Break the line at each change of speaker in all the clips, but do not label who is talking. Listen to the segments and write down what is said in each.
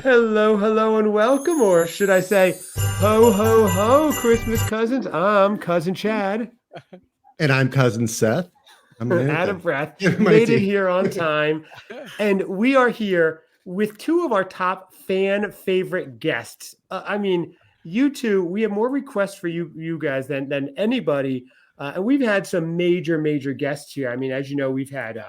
Hello, hello, and welcome, or should I say, ho, ho, ho, Christmas cousins. I'm Cousin Chad.
And I'm Cousin Seth. I'm
Out of breath. Made it here on time. And we are here with two of our top fan favorite guests. You two, we have more requests for you guys than anybody. And we've had some major guests here. I mean, as you know, we've had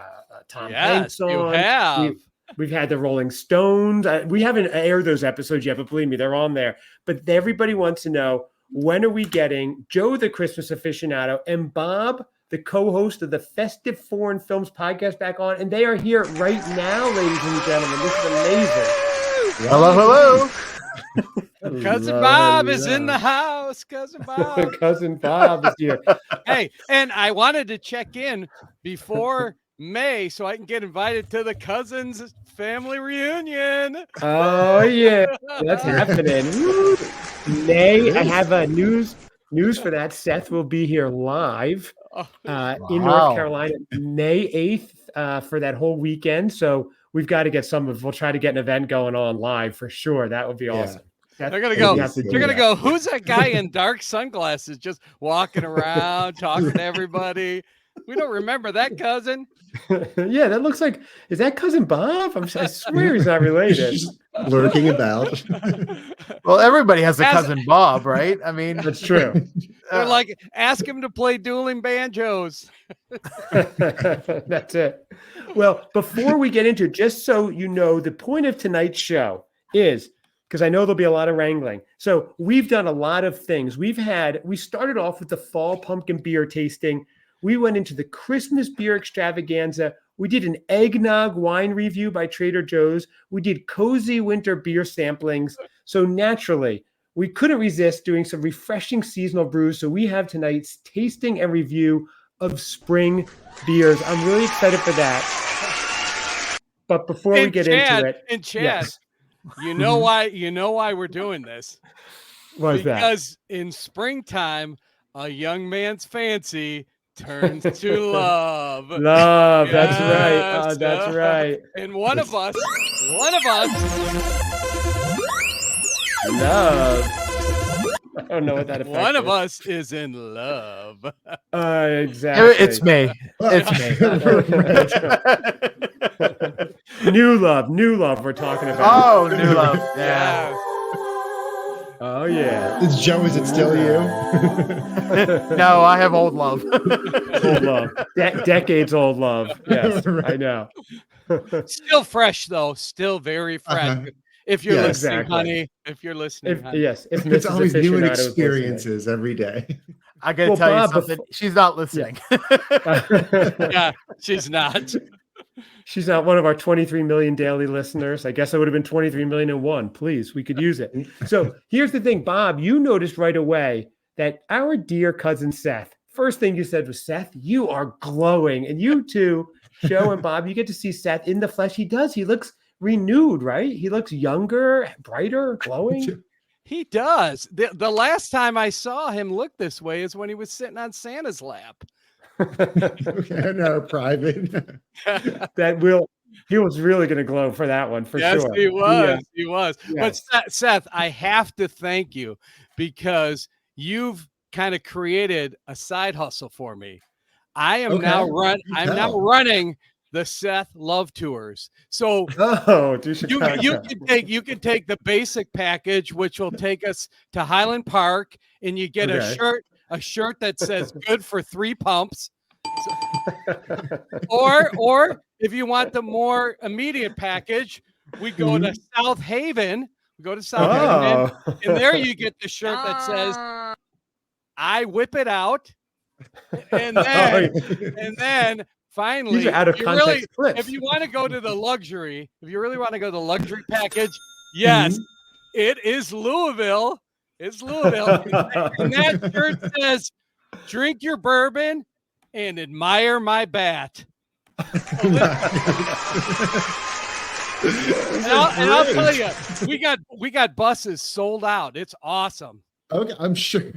Tom Hanks on.
You have.
We've had the Rolling Stones. We haven't aired those episodes yet, but believe me, they're on there. But everybody wants to know, when are we getting Joe, the Christmas aficionado, and Bob, the co-host of the Festive Foreign Films podcast, back on? And they are here right now, ladies and gentlemen. This is amazing.
Hello.
Cousin Bob is in the house. Cousin Bob.
Cousin Bob is here.
Hey, and I wanted to check in before May so I can get invited to the cousins family reunion.
Oh yeah, that's happening. May, I have a news for that. Seth will be here live in North Carolina May 8th for that whole weekend. So we've got to get we'll try to get an event going on live for sure. That would be awesome.
They're gonna go. You're gonna go. Who's that guy in dark sunglasses just walking around talking to everybody? We don't remember that cousin.
Yeah, that looks like, is that Cousin Bob? I swear he's not related.
Lurking about.
Well, everybody has a Cousin Bob, right? I mean,
that's true.
They're like, ask him to play dueling banjos.
That's it. Well, before we get into it, just so you know, the point of tonight's show is, because I know there'll be a lot of wrangling. So we've done a lot of things. We started off with the fall pumpkin beer tasting. We went into the Christmas beer extravaganza. We did an eggnog wine review by Trader Joe's. We did cozy winter beer samplings. So naturally, we couldn't resist doing some refreshing seasonal brews. So we have tonight's tasting and review of spring beers. I'm really excited for that. But before we get into it,
Chad,
yes.
you know why we're doing this?
What's that?
Because in springtime, a young man's fancy turns to love.
Love,
yes.
That's right. That's right.
And one of us
love. I don't know what that effect
one
is.
of us is in love.
Exactly.
It's me.
New love we're talking about.
Oh, new love. Yeah.
Oh yeah.
Is it still you?
No, I have old love.
Old love. Decades old love. Yes, right. I know.
Still fresh though. Still very fresh. If you're listening,
exactly.
Honey. If you're listening, honey.
Yes. If
it's always new
experiences
every day.
I gotta tell you something. She's not listening.
Yeah, she's not.
She's not one of our 23 million daily listeners. I guess I would have been 23 million and one. Please, we could use it. So here's the thing, Bob, you noticed right away that our dear cousin Seth, first thing you said was, Seth, you are glowing. And you two, Joe and Bob, you get to see Seth in the flesh. He does. He looks renewed, right? He looks younger, brighter, glowing.
He does. The last time I saw him look this way is when he was sitting on Santa's lap.
No, private.
He was really going to glow for that one, for sure.
Yes, he was. He was.
Yes.
But Seth, I have to thank you because you've kind of created a side hustle for me. I'm now running the Seth Love Tours. So you can take the basic package, which will take us to Highland Park, and you get a shirt that says "Good for 3 pumps." Or if you want the more immediate package, we go to South Haven. We go to South Haven, and there you get the shirt that says "I whip it out," and then finally,
these are out of context clips.
If you want to go to the luxury, if you really want to go to the luxury package, yes, it is Louisville. It's Louisville. And that shirt says, "Drink your bourbon and admire my bat." And I'll tell you, we got buses sold out. It's awesome.
Okay, I'm sure.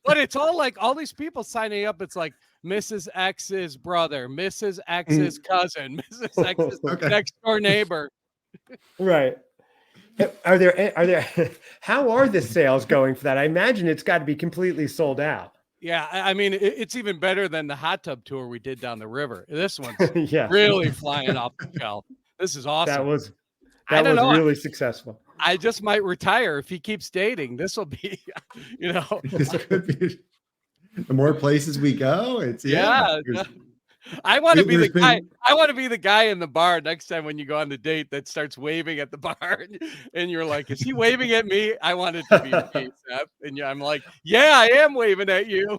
But it's all like all these people signing up. It's like Mrs. X's brother, Mrs. X's cousin, Mrs. X's next door neighbor.
Right. Are there how are the sales going for that? I imagine it's got to be completely sold out.
Yeah, I mean, it's even better than the hot tub tour we did down the river. This one's
Yeah,
really flying off the shelf. This is awesome.
that
don't
was
know.
really successful.
I just might retire if he keeps dating. This will be,
This could be, the more places we go, it's
yeah.
because
I want to be the
there's been-
guy. I want to be the guy in the bar next time when you go on the date that starts waving at the bar, and you're like, "Is he waving at me?" I want it to be me, Seth. And I'm like, "Yeah, I am waving at you."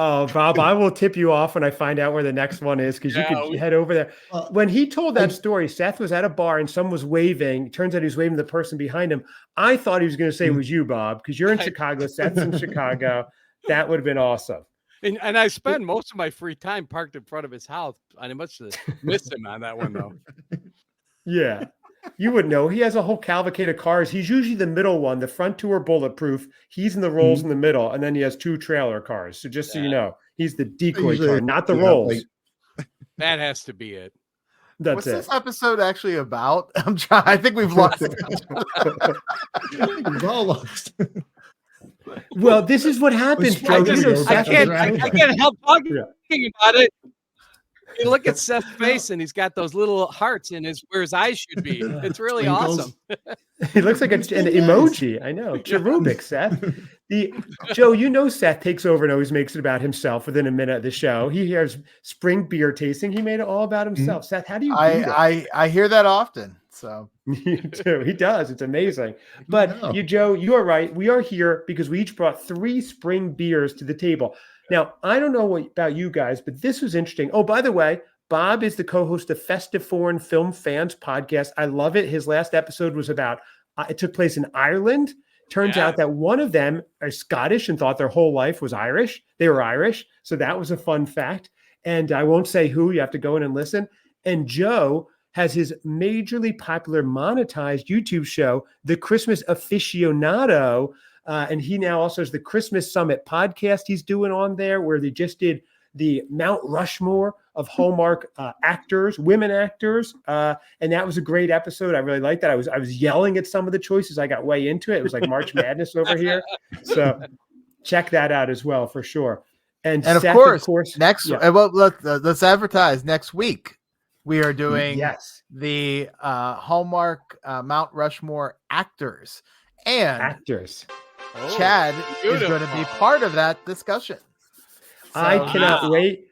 Oh, Bob, I will tip you off when I find out where the next one is because you could head over there. When he told that story, Seth was at a bar and someone was waving. Turns out he was waving to the person behind him. I thought he was going to say it was you, Bob, because you're in Chicago. Seth's in Chicago. That would have been awesome.
And I spend most of my free time parked in front of his house. I must have missed him on that one, though.
Yeah. You would know. He has a whole cavalcade of cars. He's usually the middle one. The front two are bulletproof. He's in the rolls in the middle, and then he has two trailer cars. So just so you know, he's the decoy car, not the rolls.
That has to be it.
That's
What's
it.
this episode actually about? I'm trying. I think we've lost it.
we've all lost.
Well, this is what happens, Joe.
I can't help talking about it. You look at Seth's face, and he's got those little hearts in where his eyes should be. It's really awesome.
He looks like an emoji. I know. Cherubic, Seth. Joe, Seth takes over and always makes it about himself within a minute of the show. He hears spring beer tasting. He made it all about himself. Seth, how do you do that?
I hear that often. So
you do. He does. It's amazing. But Joe, you are right. We are here because we each brought 3 spring beers to the table. Now, I don't know about you guys, but this was interesting. Oh, by the way, Bob is the co-host of Festive Foreign Film Fans podcast. I love it. His last episode was about, it took place in Ireland. Turns out that one of them are Scottish and thought their whole life was Irish. They were Irish. So that was a fun fact. And I won't say who. You have to go in and listen. And Joe has his majorly popular monetized YouTube show, The Christmas Aficionado. And he now also has the Christmas Summit podcast he's doing on there, where they just did the Mount Rushmore of Hallmark actors, women actors. And that was a great episode. I really liked that. I was yelling at some of the choices. I got way into it. It was like March Madness over here. So check that out as well, for sure. And
Seth, of course next, well, let's advertise next week. We are doing the Hallmark Mount Rushmore actors. And Chad is going to be part of that discussion.
So, I cannot wait.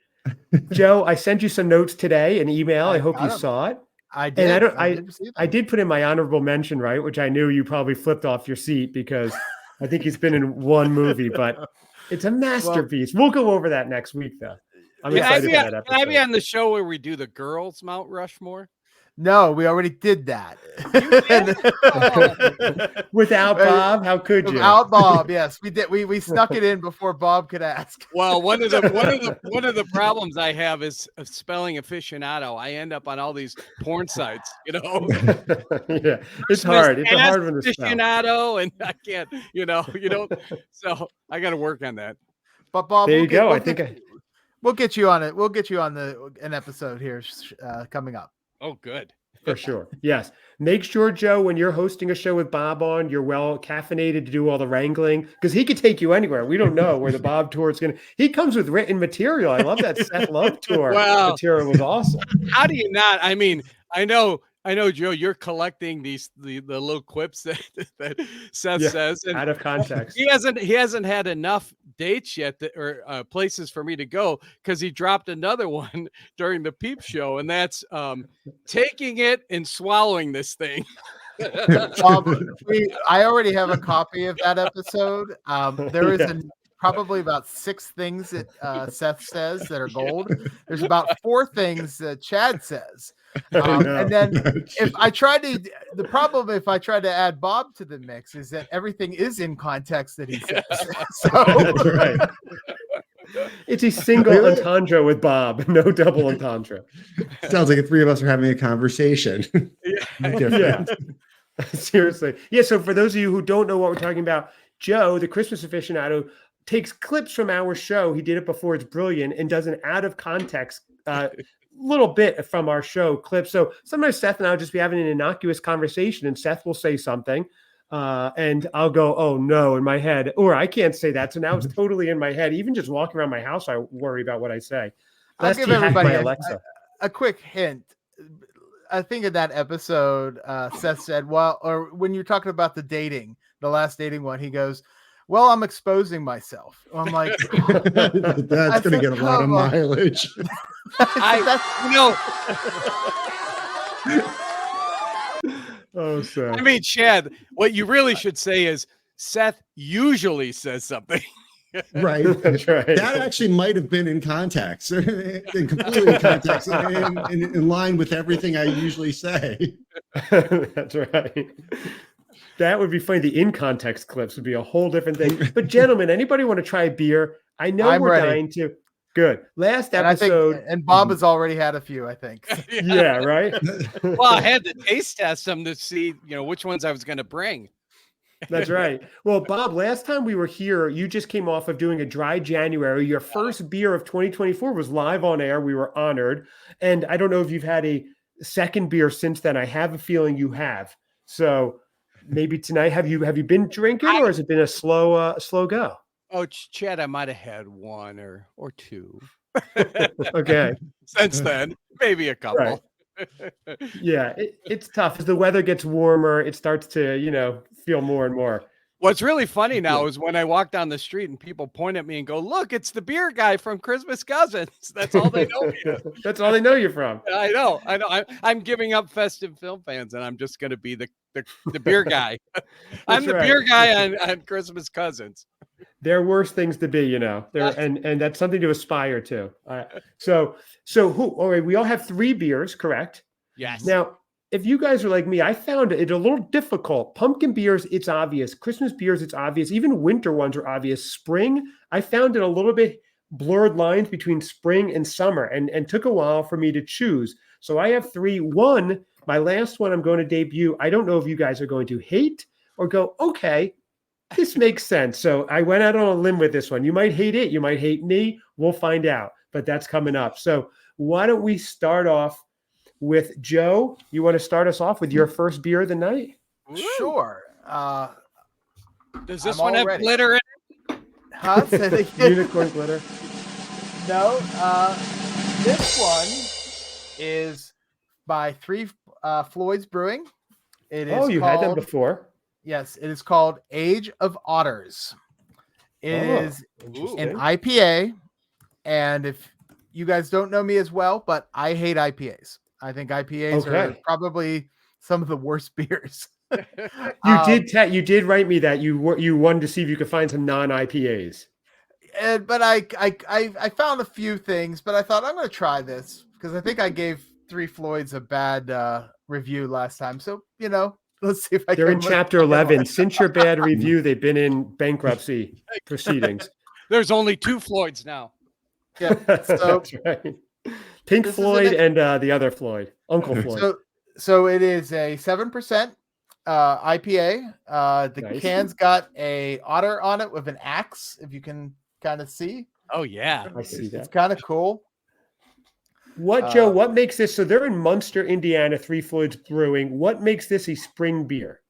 Joe, I sent you some notes today, an email. I hope you saw it.
I did.
And I did put in my honorable mention, right? Which I knew you probably flipped off your seat because I think he's been in one movie, but it's a masterpiece. We'll go over that next week, though. I'm excited for that episode.
Can I be on the show where we do the girls' Mount Rushmore?
No, we already did that.
Without Bob, how could you?
Without Bob, yes, we did. We snuck it in before Bob could ask.
Well, one of the problems I have is spelling aficionado. I end up on all these porn sites,
Yeah, it's hard. It's a hard one to spell.
Aficionado, and I can't. You don't. So I got to work on that.
But Bob,
there you go.
We'll get you on it. We'll get you on an episode here coming up.
Oh, good.
For sure. Yes. Make sure, Joe, when you're hosting a show with Bob on, you're well caffeinated to do all the wrangling because he could take you anywhere. We don't know where the Bob tour is going to. He comes with written material. I love that Seth Love tour. Material was awesome.
How do you not? I mean, I know, Joe, you're collecting the little quips that Seth says and
out of context.
He hasn't had enough dates yet or places for me to go because he dropped another one during the Peep Show, and that's taking it and swallowing this thing.
I already have a copy of that episode. There is probably about 6 things that Seth says that are gold. There's about 4 things that Chad says. And then if I try to add Bob to the mix is that everything is in context that he says. So
that's right. It's a single entendre with Bob, no double entendre.
Sounds like the 3 of us are having a conversation.
Yeah. Seriously. Yeah. So for those of you who don't know what we're talking about, Joe, the Christmas aficionado, takes clips from our show. He did it before. It's brilliant and does an out of context little bit from our show clips. So sometimes Seth and I'll just be having an innocuous conversation, and Seth will say something, and I'll go, "Oh no," in my head, or I can't say that. So now it's totally in my head. Even just walking around my house, I worry about what I say.
I'll
Last
give
he hacked
everybody
my Alexa.
a quick hint. I think in that episode, Seth said, well, or when you're talking about the last dating one, he goes, well, I'm exposing myself. I'm like,
That's going to get a lot of mileage.
Oh, Seth.
I mean, Chad, what you really should say is Seth usually says something.
Right.
That's right.
That actually might have been in context, completely in context, in line with everything I usually say.
That's right. That would be funny. The in context clips would be a whole different thing. But gentlemen, anybody want to try a beer? I know
I'm
we're
ready.
dying to. Good. Last
and
episode.
and Bob has already had a few, I think.
Yeah, right.
Well, I had to taste test them to see, which ones I was going to bring.
That's right. Well, Bob, last time we were here, you just came off of doing a dry January. Your first beer of 2024 was live on air. We were honored. And I don't know if you've had a second beer since then. I have a feeling you have. So maybe tonight, have you been drinking, or has it been a slow go?
Oh, Chad, I might have had one or two.
Okay.
Since then, maybe a couple.
Right. Yeah, it's tough. As the weather gets warmer, it starts to, feel more and more.
What's really funny now is when I walk down the street and people point at me and go, look, it's the beer guy from Christmas Cousins. That's all they know me as.
That's all they know you from.
I know. I'm giving up Festive Film Fans, and I'm just going to be the beer guy. I'm the beer guy on Christmas Cousins.
There are worse things to be, and that's something to aspire to. So all right, we all have 3 beers, correct?
Yes.
Now, if you guys are like me, I found it a little difficult. Pumpkin beers, it's obvious. Christmas beers, it's obvious. Even winter ones are obvious. Spring, I found it a little bit blurred lines between spring and summer, and took a while for me to choose. So I have 3. One, my last one I'm going to debut. I don't know if you guys are going to hate or go, okay, this makes sense. So I went out on a limb with this one. You might hate it. You might hate me. We'll find out. But that's coming up. So why don't we start off with Joe? You want to start us off with your first beer of the night?
Sure.
Does this one have glitter in it?
Huh?
Unicorn glitter?
No. This one is by Three Floyds Brewing. It is
you had them before?
Yes, it is called Age of Otters. It is an IPA, and if you guys don't know me as well, but I hate IPAs. I think IPAs are probably some of the worst beers.
You did write me that you wanted to see if you could find some non-IPAs.
But I found a few things, but I thought I'm going to try this because I think I gave Three Floyds a bad review last time. So, let's see if
They're in chapter 11. Since your bad review, they've been in bankruptcy proceedings.
There's only 2 Floyds now.
Yeah. So
that's right. Pink Floyd and the other Floyd, Uncle Floyd.
So it is a 7% IPA. The can's got a otter on it with an axe, if you can kind of see.
Oh yeah,
I see that.
It's kind of cool.
Joe? What makes this? So they're in Munster, Indiana. Three Floyds Brewing. What makes this a spring beer?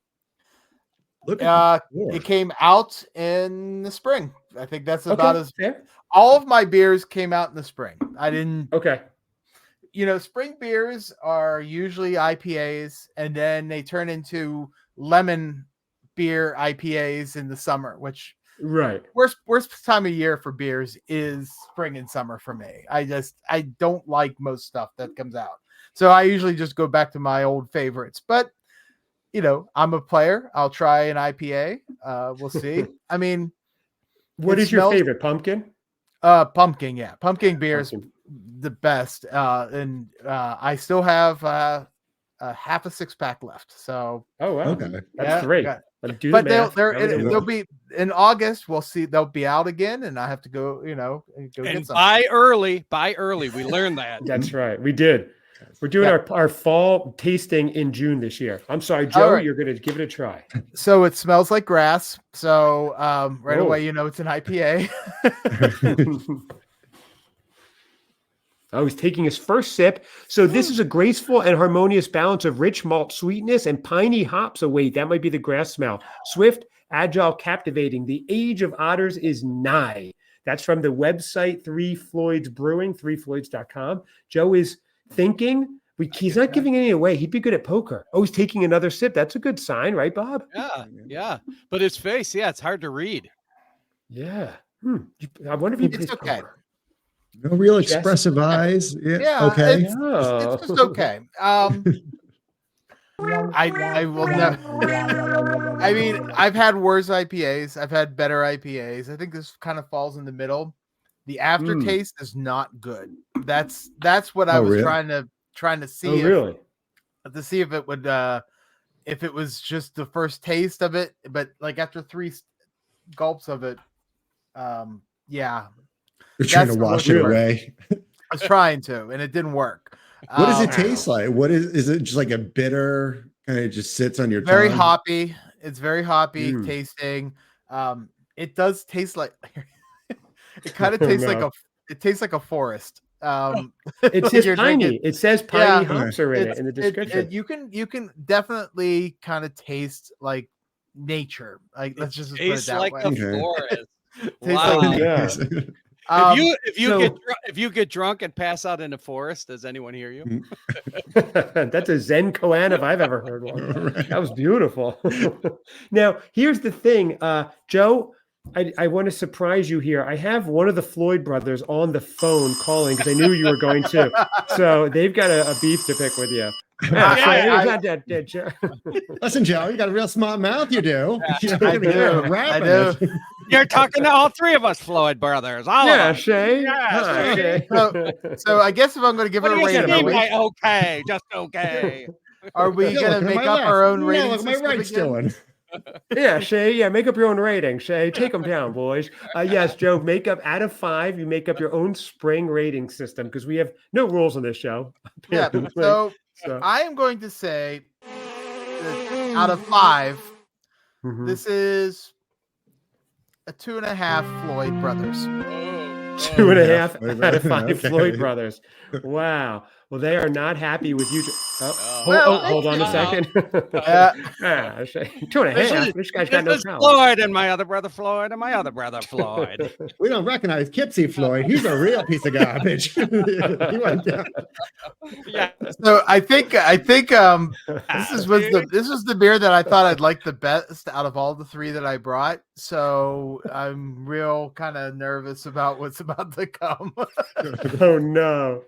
It came out in the spring. I think that's about as
fair.
All of my beers came out in the spring. I didn't.
Okay.
Spring beers are usually IPAs, and then they turn into lemon beer IPAs in the summer, which worst time of year for beers is spring and summer for me. I don't like most stuff that comes out. So I usually just go back to my old favorites, but I'm a player. I'll try an IPA. We'll see. I mean,
what is your favorite? Pumpkin?
Pumpkin. Yeah. Pumpkin beer is the best. And I still have a half a 6-pack left. So,
that's 3.
But they'll be in August. We'll see. They'll be out again, and I have to go. Go get some.
Buy early. We learned that.
That's right. We did. We're doing our fall tasting in June this year. I'm sorry, Joe. You're going to give it a try.
So it smells like grass. So away, it's an IPA.
Oh, he's taking his first sip. So this is a graceful and harmonious balance of rich malt sweetness and piney hops. Oh, wait, that might be the grass smell. Swift, agile, captivating. The age of otters is nigh. That's from the website 3 Floyds Brewing, 3floyds.com. Joe is thinking. He's not giving any away. He'd be good at poker. Oh, he's taking another sip. That's a good sign, right, Bob?
Yeah. But his face, it's hard to read.
Yeah. I wonder if he plays
okay.
poker.
No real expressive eyes. Yeah. Okay.
It's just okay. I will never. I mean, I've had worse IPAs. I've had better IPAs. I think this kind of falls in the middle. The aftertaste is not good. That's what I was trying to see. To see if it would if it was just the first taste of it, but like after 3 gulps of it,
You're trying to wash it away.
I was trying to, and it didn't work.
What does it taste like? What is it? Just like a bitter kind of just sits on your tongue?
Very hoppy. It's very hoppy tasting. It does taste like it kind of tastes like a forest.
It says piney. It says piney hops are in it in the description.
You can definitely kind of taste like nature. Like let's just put it that
like
way.
a forest.
Wow.
If you get drunk and pass out in the forest, does anyone hear you?
That's a Zen koan if I've ever heard one. That was beautiful. Now, here's the thing, Joe. I want to surprise you here. I have one of the Floyd brothers on the phone calling because I knew you were going to. So they've got a beef to pick with you.
Listen, Joe, you got a real smart mouth. You do.
I do.
You're talking to all 3 of us Floyd brothers. All of us.
Shay.
Shay.
So I guess if I'm going to give her a rating,
okay, just okay.
Are we going to make up our own rating?
Look, my right's doing.
Yeah, Shay. Yeah, make up your own rating. Shay, take them down, boys. Yes, Joe. Make up out of 5. You make up your own spring rating system because we have no rules on this show.
Yeah. So I am going to say out of 5, this is a 2.5 Floyd brothers.
2.5 out of 5 Floyd brothers. Wow. Well, they are not happy with you. Hold on a second. 2.5. This guy's got no power.
Floyd and my other brother Floyd and my other brother Floyd.
We don't recognize Kipsy Floyd. He's a real piece of garbage. He went down.
Yeah.
So I think this was the beer that I thought I'd like the best out of all the 3 that I brought. So I'm real kind of nervous about what's about to come.
Oh no.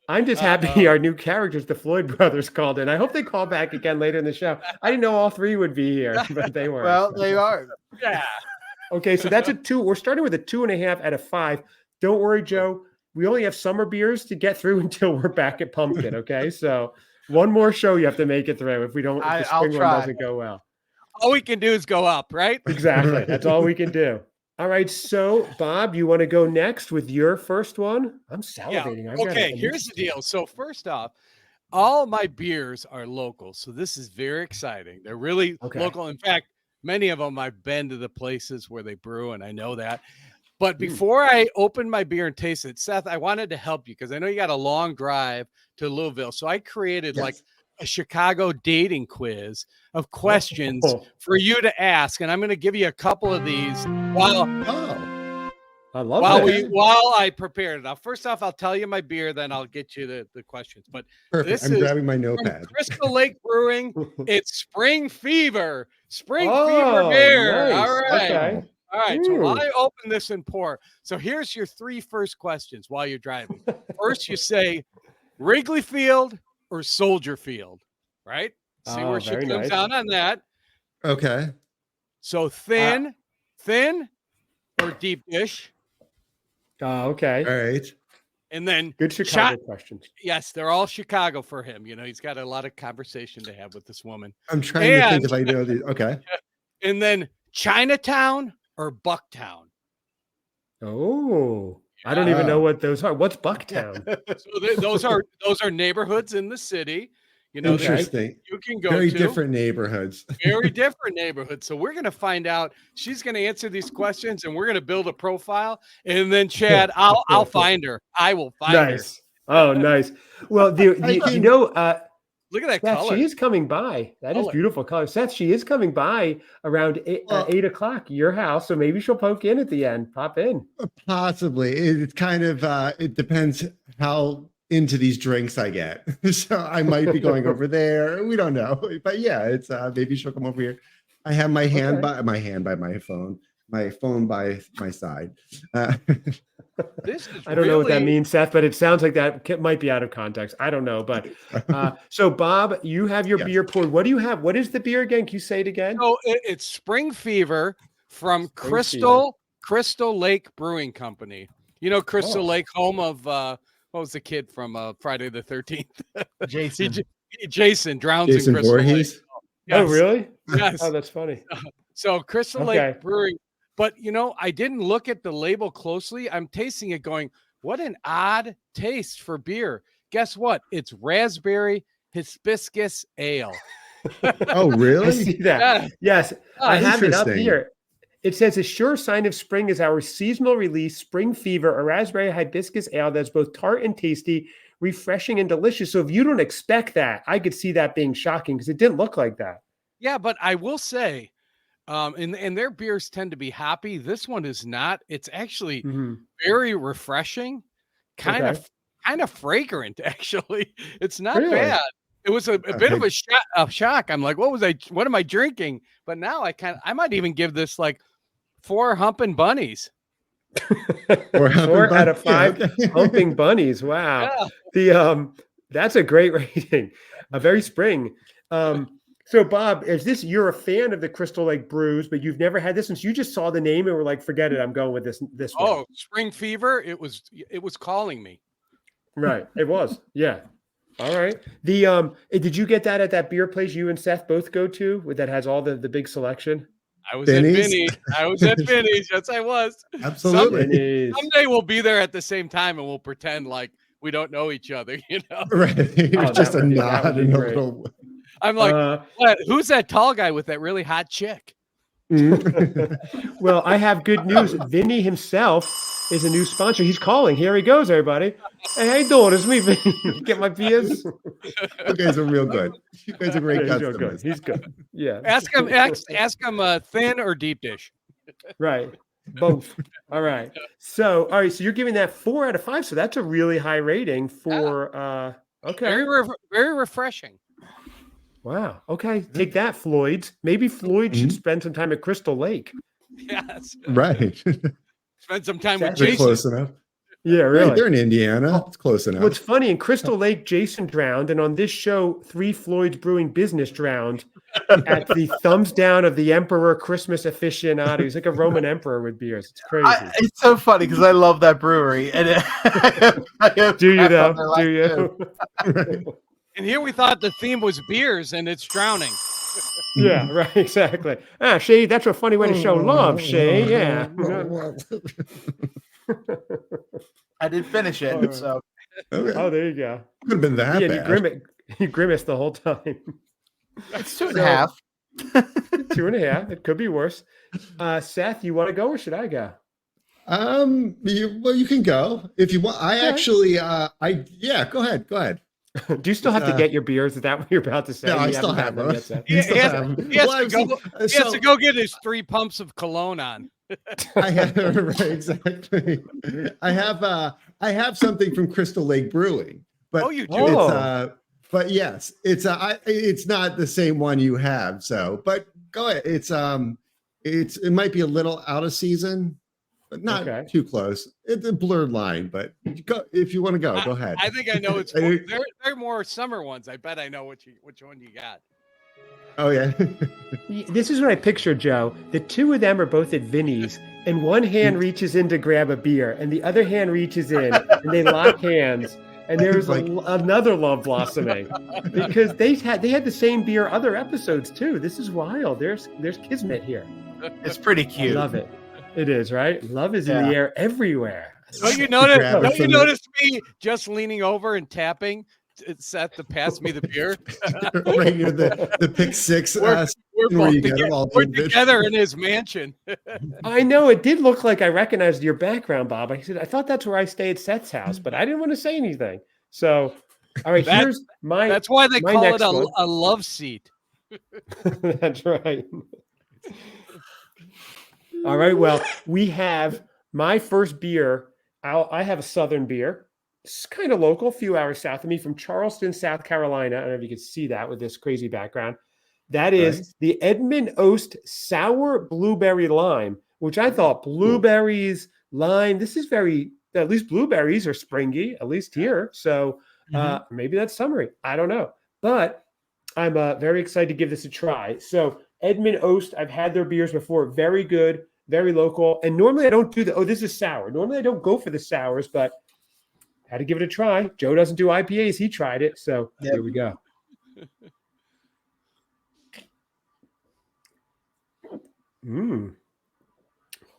I'm just happy our new characters, the Floyd brothers, called in. I hope they call back again later in the show. I didn't know all 3 would be here, but they weren't.
Well, they are.
Yeah.
Okay, so that's a 2. We're starting with a 2.5 out of 5. Don't worry, Joe. We only have summer beers to get through until we're back at Pumpkin. Okay, so one more show you have to make it through if the spring one doesn't go well.
All we can do is go up, right?
Exactly. That's all we can do. All right. So, Bob, you want to go next with your first one? I'm salivating.
Yeah. Okay, here's the deal. So first off, all my beers are local. So this is very exciting. They're really local. In fact, many of them I've been to the places where they brew, and I know that. But before I open my beer and taste it, Seth, I wanted to help you because I know you got a long drive to Louisville. So I created like a Chicago dating quiz of questions for you to ask. And I'm going to give you a couple of these while I prepared it. Now, first off, I'll tell you my beer, then I'll get you the questions. But
perfect. I'm grabbing my notepad.
Crystal Lake Brewing. It's Spring Fever. Spring Fever beer.
Nice.
All right.
Okay.
All right. So while I open this and pour, so here's your 3 first questions while you're driving. First, you say Wrigley Field or Soldier Field, right? See where she comes out on that.
Okay.
So thin or deep dish.
Okay.
All right.
And then
good Chicago questions.
Yes, they're all Chicago for him. You know, he's got a lot of conversation to have with this woman.
I'm trying to think if I know these. Okay.
And then Chinatown or Bucktown.
Oh, I don't even know what those are. What's Bucktown?
So those are neighborhoods in the city. You know,
Interesting.
you can go
Very
to
different neighborhoods.
very different neighborhoods. So we're going to find out. She's going to answer these questions, and we're going to build a profile. And then Chad, I'll find her. I will find her.
Nice. Oh, nice. Well,
Look at that
Seth,
color.
she is coming by. That is beautiful color. Seth, she is coming by around 8 o'clock, your house. So maybe she'll poke in at the end. Pop in.
Possibly. It's kind of, it depends how into these drinks I get. So I might be going over there. We don't know. But yeah, it's maybe she'll come over here. I have my hand by my phone by my side.
This is
I don't know what that means, Seth, but it sounds like that might be out of context. I don't know. But so, Bob, you have your beer poured. What do you have? What is the beer again? Can you say it again?
Oh, it's Spring Fever from Crystal Lake Brewing Company. You know, Crystal Lake, home of what was the kid from Friday the 13th? Jason drowns in Crystal
Voorhees?
Lake. Yes.
Oh, really?
Yes.
Oh, that's funny.
So Crystal Lake Brewing. But, you know, I didn't look at the label closely. I'm tasting it going, what an odd taste for beer. Guess what? It's raspberry hibiscus ale.
Oh, really?
I see that.
Yeah.
Yes, I have it up
interesting.
here. It says a sure sign of spring is our seasonal release, Spring Fever, a raspberry hibiscus ale that's both tart and tasty, refreshing and delicious. So if you don't expect that, I could see that being shocking because it didn't look like that.
Yeah, but I will say, and their beers tend to be hoppy. This one is not. It's actually very refreshing, kind of fragrant. Actually, it's not bad. It was a bit of a shock. I'm like, what am I drinking? But now I might even give this like 4 humping bunnies.
4 out of 5 humping bunnies. Wow. Yeah. That's a great rating. A very spring. So, Bob, you're a fan of the Crystal Lake brews, but you've never had this one. So you just saw the name and were like, forget it, I'm going with this one.
Oh, Spring Fever. It was calling me.
Right. It was. Yeah. All right. Did you get that at that beer place you and Seth both go to that has all the big selection?
I was at Vinny's. Yes, I was.
Absolutely.
Someday we'll be there at the same time and we'll pretend like we don't know each other, you know?
Right. It's just a nod and a little.
I'm like, who's that tall guy with that really hot chick?
Well, I have good news. Vinny himself is a new sponsor. He's calling. Here he goes, everybody. Hey, how you doing? It's me, Vinny. Get my beers.
You guys are real good. You guys are great customers.
He's good. Yeah.
Ask him thin or deep dish.
Right. Both. All right. So you're giving that 4 out of 5. So that's a really high rating for okay.
Very refreshing.
Wow. Okay. Take that, Floyd's. Maybe Floyd should spend some time at Crystal Lake.
Yes.
Right.
Spend some time with
They're
Jason.
close enough.
Yeah, really.
They're in Indiana. It's close enough.
What's funny, in Crystal Lake, Jason drowned, and on this show, 3 Floyd's Brewing business drowned at the thumbs down of the Emperor Christmas Aficionado. He's like a Roman emperor with beers. It's crazy.
It's so funny because I love that brewery. And
Do you though? Do you?
Right.
And here we thought the theme was beers, and it's drowning.
Yeah, right, exactly. Shay, that's a funny way to show love, Shay. Yeah.
I did finish it. So.
Okay.
Oh, there you go.
Could have been that bad.
You grimaced the whole time.
It's 2.5.
2.5. It could be worse. Seth, you want to go or should I go?
You can go if you want. I actually, go ahead. Go ahead.
Do you still have to get your beers? Is that what you're about to say?
No, I still have them.
He has to go get his 3 pumps of cologne on.
I have right, exactly. I have something from Crystal Lake Brewing, but
you do.
But yes, it's not the same one you have. So, but go ahead. It might be a little out of season, but not too close. It's a blurred line, but go if you want to go ahead.
I think I know it's they're more summer ones. I bet I know which one you got.
Oh yeah.
This is what I picture, Joe. The 2 of them are both at Vinny's, and one hand reaches in to grab a beer, and the other hand reaches in, and they lock hands. And there's another love blossoming because they had the same beer other episodes too. This is wild. There's kismet here.
It's pretty cute.
I love it. It is, right? Love is in the air everywhere.
Don't you notice me just leaning over and tapping Seth to pass me the beer.
Right near the pick six.
We're
where
both
you get
together,
them all
we're
individually.
together in his mansion.
I know it did look like I recognized your background, Bob. I said I thought that's where I stay at Seth's house, but I didn't want to say anything. So, all right, here's my.
That's why they
my
call it
next one.
a love seat.
That's right. All right. Well, we have my first beer. I have a Southern beer. It's kind of local, a few hours south of me from Charleston, South Carolina. I don't know if you can see that with this crazy background. That is
Nice.
the Edmund Oast Sour Blueberry Lime, which I thought blueberries, lime. This is at least blueberries are springy, at least here. So maybe that's summery. I don't know. But I'm very excited to give this a try. So Edmund Oast, I've had their beers before. Very good, very local. And normally I don't do this is sour. Normally I don't go for the sours, but had to give it a try. Joe doesn't do IPAs. He tried it. So Here we go.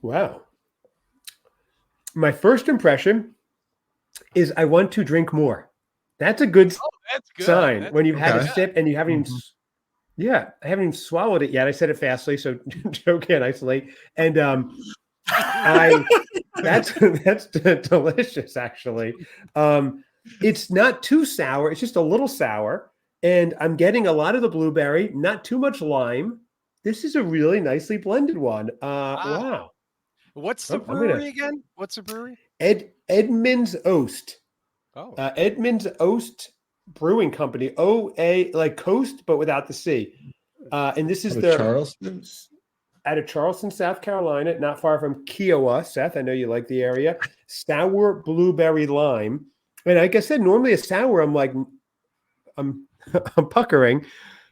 Wow. My first impression is I want to drink more. That's a good
That's good.
sign
That's
when you've had a
okay.
sip and you haven't even, I haven't even swallowed it yet. I said it fastly, so Joe can't isolate. And that's delicious, actually. It's not too sour. It's just a little sour. And I'm getting a lot of the blueberry, not too much lime. This is a really nicely blended one. Wow.
What's the
I'm gonna-
brewery again? What's the brewery?
Edmund's Oast.
Oh,
Edmund's Oast Brewing Company. OA, like coast, but without the C. And this is
Out of
their
Charleston.
out of Charleston, South Carolina, not far from Kiowa. Seth, I know you like the area. Sour blueberry lime. And like I said, normally a sour, I'm like, I'm puckering.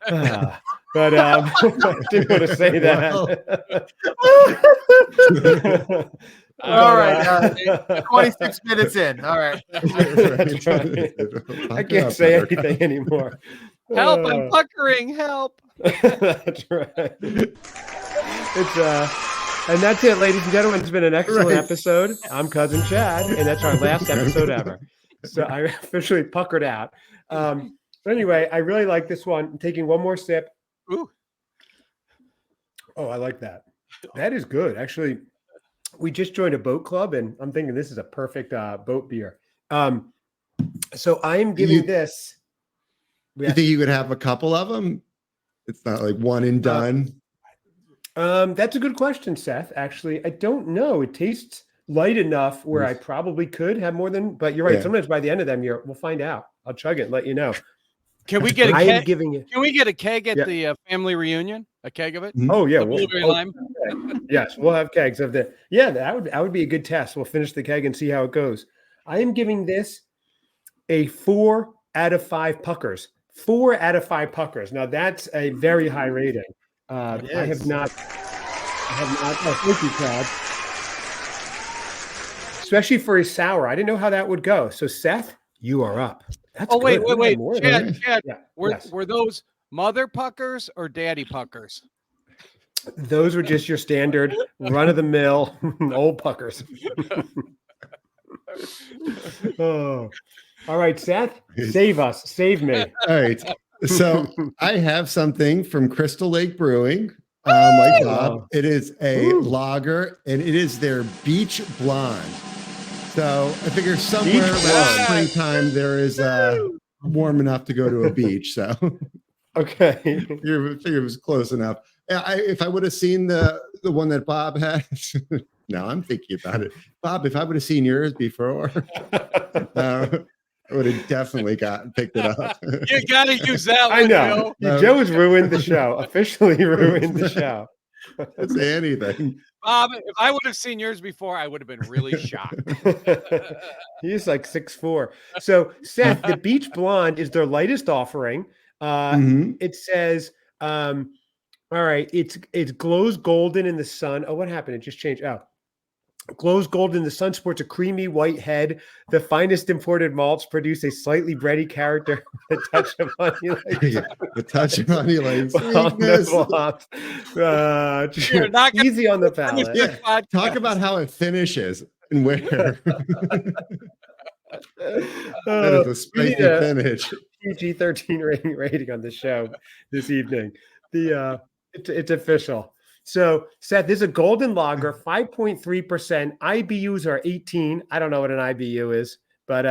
But I didn't want to say that.
All right, 26 minutes in. All right.
That's right. I can't say anything anymore.
help! I'm puckering. Help!
That's right. It's and that's it, ladies and gentlemen. It's been an excellent episode. I'm Cousin Chad, and that's our last episode ever. So I officially puckered out. But anyway, I really like this one. I'm taking one more sip.
Ooh.
Oh, I like that. That is good. Actually, we just joined a boat club, and I'm thinking this is a perfect boat beer. So I'm giving this.
You think you could have a couple of them? It's not like one and done.
That's a good question, Seth. Actually, I don't know. It tastes light enough where I probably could have more than. But you're right.
Yeah.
Sometimes by the end of them, we'll find out. I'll chug it and let you know.
Can we get a
I am
keg?
giving it.
Can we get a keg at the family reunion? A keg of it?
Oh yeah,
The blueberry lime.
Yes, we'll have kegs of the. Yeah, that would be a good test. We'll finish the keg and see how it goes. I am giving this a 4 out of 5 puckers. 4 out of 5 puckers. Now that's a very high rating. I have not. Oh, thank you, Chad. Especially for a sour. I didn't know how that would go. So Seth, you are up. That's
Oh wait,
good.
wait,
More
wait,
than-
Chad.
Yeah,
Were
yes.
were those mother puckers or daddy puckers?
Those were just your standard run of the mill old puckers. Oh, all right, Seth, save us, save me.
All right. So I have something from Crystal Lake Brewing. Like Bob, it is a lager, and it is their Beach Blonde. So I figure somewhere around springtime there is warm enough to go to a beach. So
Okay.
I figure it was close enough. If I would have seen the one that Bob has, now I'm thinking about it. Bob, if I would have seen yours before, I would have definitely picked it up.
You gotta use that one.
I know.
Joe.
Joe has ruined the show. Officially ruined the show.
Don't say anything.
Bob, if I would have seen yours before, I would have been really shocked.
He's like 6'4". So Seth, the Beach Blonde is their lightest offering. It says, all right, it glows golden in the sun. Oh, what happened? It just changed. Oh, glows golden in the sun, sports a creamy white head. The finest imported malts produce a slightly bready character with a touch of honey.
The touch of honey like
You're
not gonna
easy on the
finish
palate.
this podcast.
Talk about how it finishes and where. That is a
We need
spicy
a
finish.
PG-13 rating on the show this evening. It's official. So, Seth, this is a golden lager, 5.3%. IBUs are 18. I don't know what an IBU is, but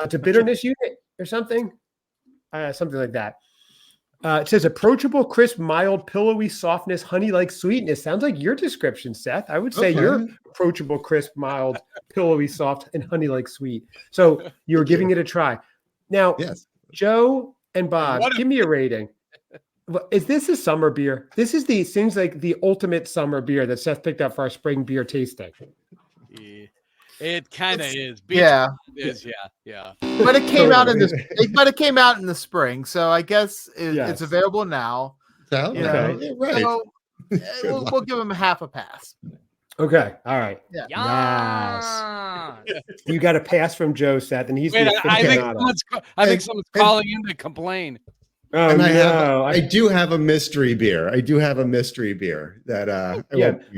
it's a bitterness unit or something, something like that. It says approachable, crisp, mild, pillowy softness, honey-like sweetness. Sounds like your description, Seth. I would say you're approachable, crisp, mild, pillowy, soft, and honey-like sweet. So you're giving it a try. Now,
Yes.
Joe and Bob, give me a rating. Is this a summer beer? This is seems like the ultimate summer beer that Seth picked up for our spring beer tasting.
Yeah. It kind of is.
Yeah.
It is. Yeah.
But it came out in the spring, so I guess it's available now.
So,
You
okay.
know,
Right.
so we'll give them half a pass.
Okay. All right.
Yeah.
Yes. You got a pass from Joe, Seth, and he's.
Wait, I think someone's calling in to complain.
Oh,
and
no.
I do have a mystery beer. I do have a mystery beer that
a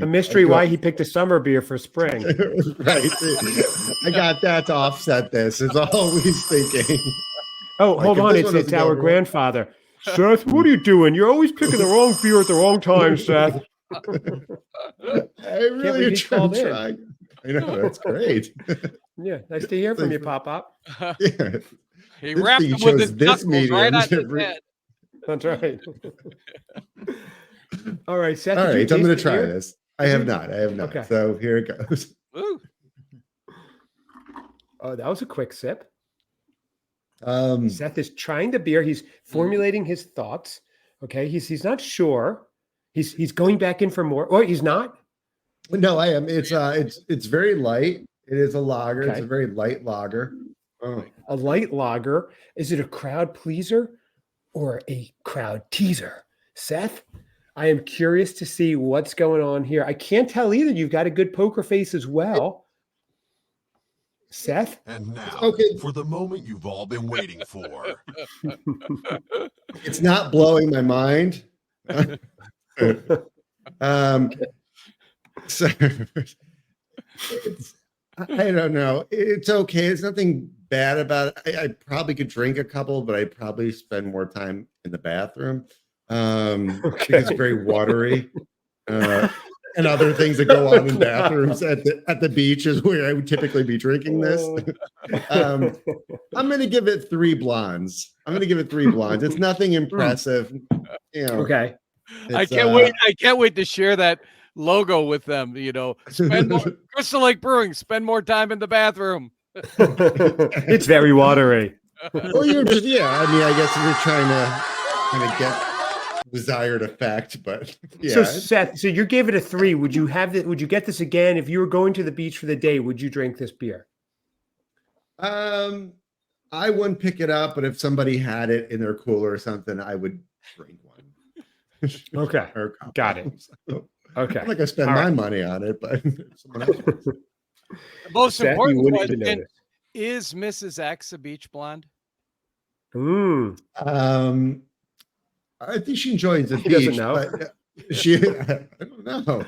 mystery why he picked a summer beer for spring.
Right. I got that to offset this. Is all he's thinking.
Oh, hold on. It's our grandfather. Seth, what are you doing? You're always picking the wrong beer at the wrong time, Seth.
I really am trying. I know, that's great.
Yeah, nice to hear from you, Pop.
Yeah.
He wrapped him with his knuckles right on his head.
That's right. All right, Seth.
All right, I'm going to try this. I have not.
Okay.
So here it goes.
Ooh.
Oh, that was a quick sip.
Um,
Seth is trying the beer. He's formulating his thoughts. Okay, he's not sure. He's going back in for more. Or he's not.
No, I am. It's very light. It is a lager.
Okay.
It's a very light lager. Oh.
A light lager. Is it a crowd pleaser or a crowd teaser? Seth, I am curious to see what's going on here. I can't tell either. You've got a good poker face as well. Seth?
And now,
Okay.
for the moment you've all been waiting for.
It's not blowing my mind. So I don't know. It's okay. It's nothing bad about it. I probably could drink a couple, but I'd probably spend more time in the bathroom because it's very watery. And other things that go on in bathrooms at the beach is where I would typically be drinking this. I'm going to give it 3 blondes. It's nothing impressive. You know,
Okay.
I can't wait to share that logo with them. You know, spend more, Crystal Lake Brewing. Spend more time in the bathroom.
It's very watery.
Well, you're just I mean, I guess you're trying to kind of get desired effect, but yeah.
So Seth, so you gave it a 3. Would you get this again if you were going to the beach for the day? Would you drink this beer?
I wouldn't pick it up, but if somebody had it in their cooler or something, I would drink one.
Okay, got it.
So,
Okay,
I'm not gonna spend my money on it, but someone else wants.
The most
Seth,
important question is Mrs. X a beach blonde?
I think she enjoys the
He
beach.
doesn't know.
But I don't know.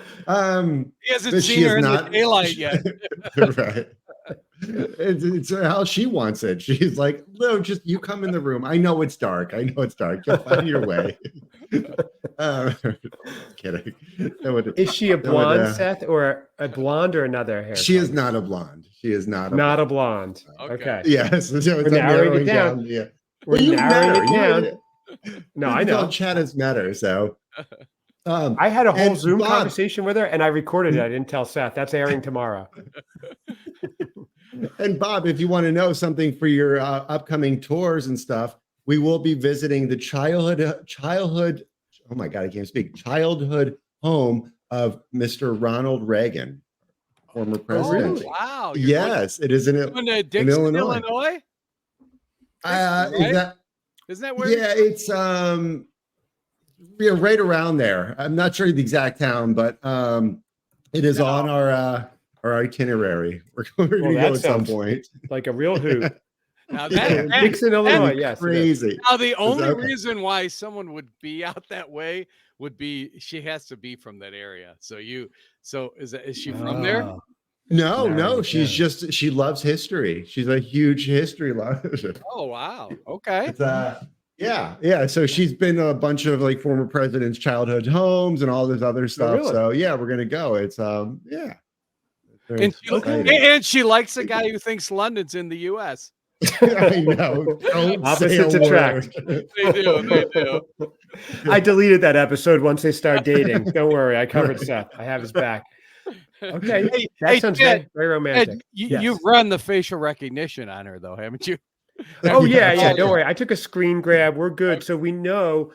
He hasn't seen her in the daylight yet.
Right. It's how she wants it. She's like, no, just you come in the room. I know it's dark. You'll find your way. Kidding.
Is she a blonde, Seth, or a blonde or another hair?
She is not a blonde. She is not
a blonde. Okay.
Yes. So
we're narrowing it down.
Yeah.
We're narrowing it down. No, I know.
Chad has met her, so.
I had a whole Zoom conversation with her, and I recorded it. I didn't tell Seth. That's airing tomorrow.
And Bob, if you want to know something for your upcoming tours and stuff, we will be visiting the childhood. Oh my God, I can't speak. Childhood home of Mr. Ronald Reagan, former president.
Oh, wow!
Yes, it is in
Illinois.
Right?
Isn't that where?
Yeah, it's right around there. I'm not sure the exact town, but it is on our itinerary. We're going to go at some point.
Like a real hoot.
Now
Dixon, Illinois. Yes,
crazy.
Now the only reason why someone would be out that way would be she has to be from that area. So is she from there?
No, she loves history. She's a huge history lover.
Oh, wow. Okay.
It's yeah. So she's been a bunch of like former presidents' childhood homes and all this other stuff.
really?
So yeah, we're gonna go. It's yeah. Very
And
exciting.
she likes a guy who thinks London's in the U.S.
I know. Don't
Opposites
say a
attract.
word.
They do.
I deleted that episode once they start dating. Don't worry, I covered Seth. I have his back. Okay, that sounds
Ted,
very romantic.
Ed,
Yes.
you've run the facial recognition on her, though, haven't you?
Oh yeah. Don't worry. I took a screen grab. We're good. So we know.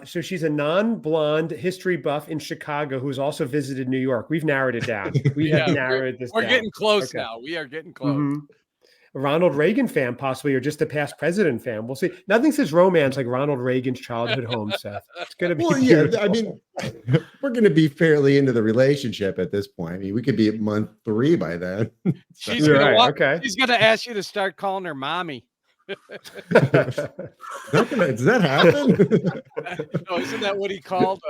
So she's a non-blonde history buff in Chicago who's also visited New York. We've narrowed it down. We have narrowed this
We're
down.
getting close
Okay.
now. We are getting close.
Mhm. Ronald Reagan fan, possibly, or just a past president fan. We'll see. Nothing says romance like Ronald Reagan's childhood home, Seth. It's gonna be.
Well, yeah,
beautiful.
I mean, we're going to be fairly into the relationship at this point. I mean, we could be at month 3 by then.
She's
You're
gonna
right. Okay.
She's gonna ask you to start calling her mommy.
Does that happen?
No, isn't that what he called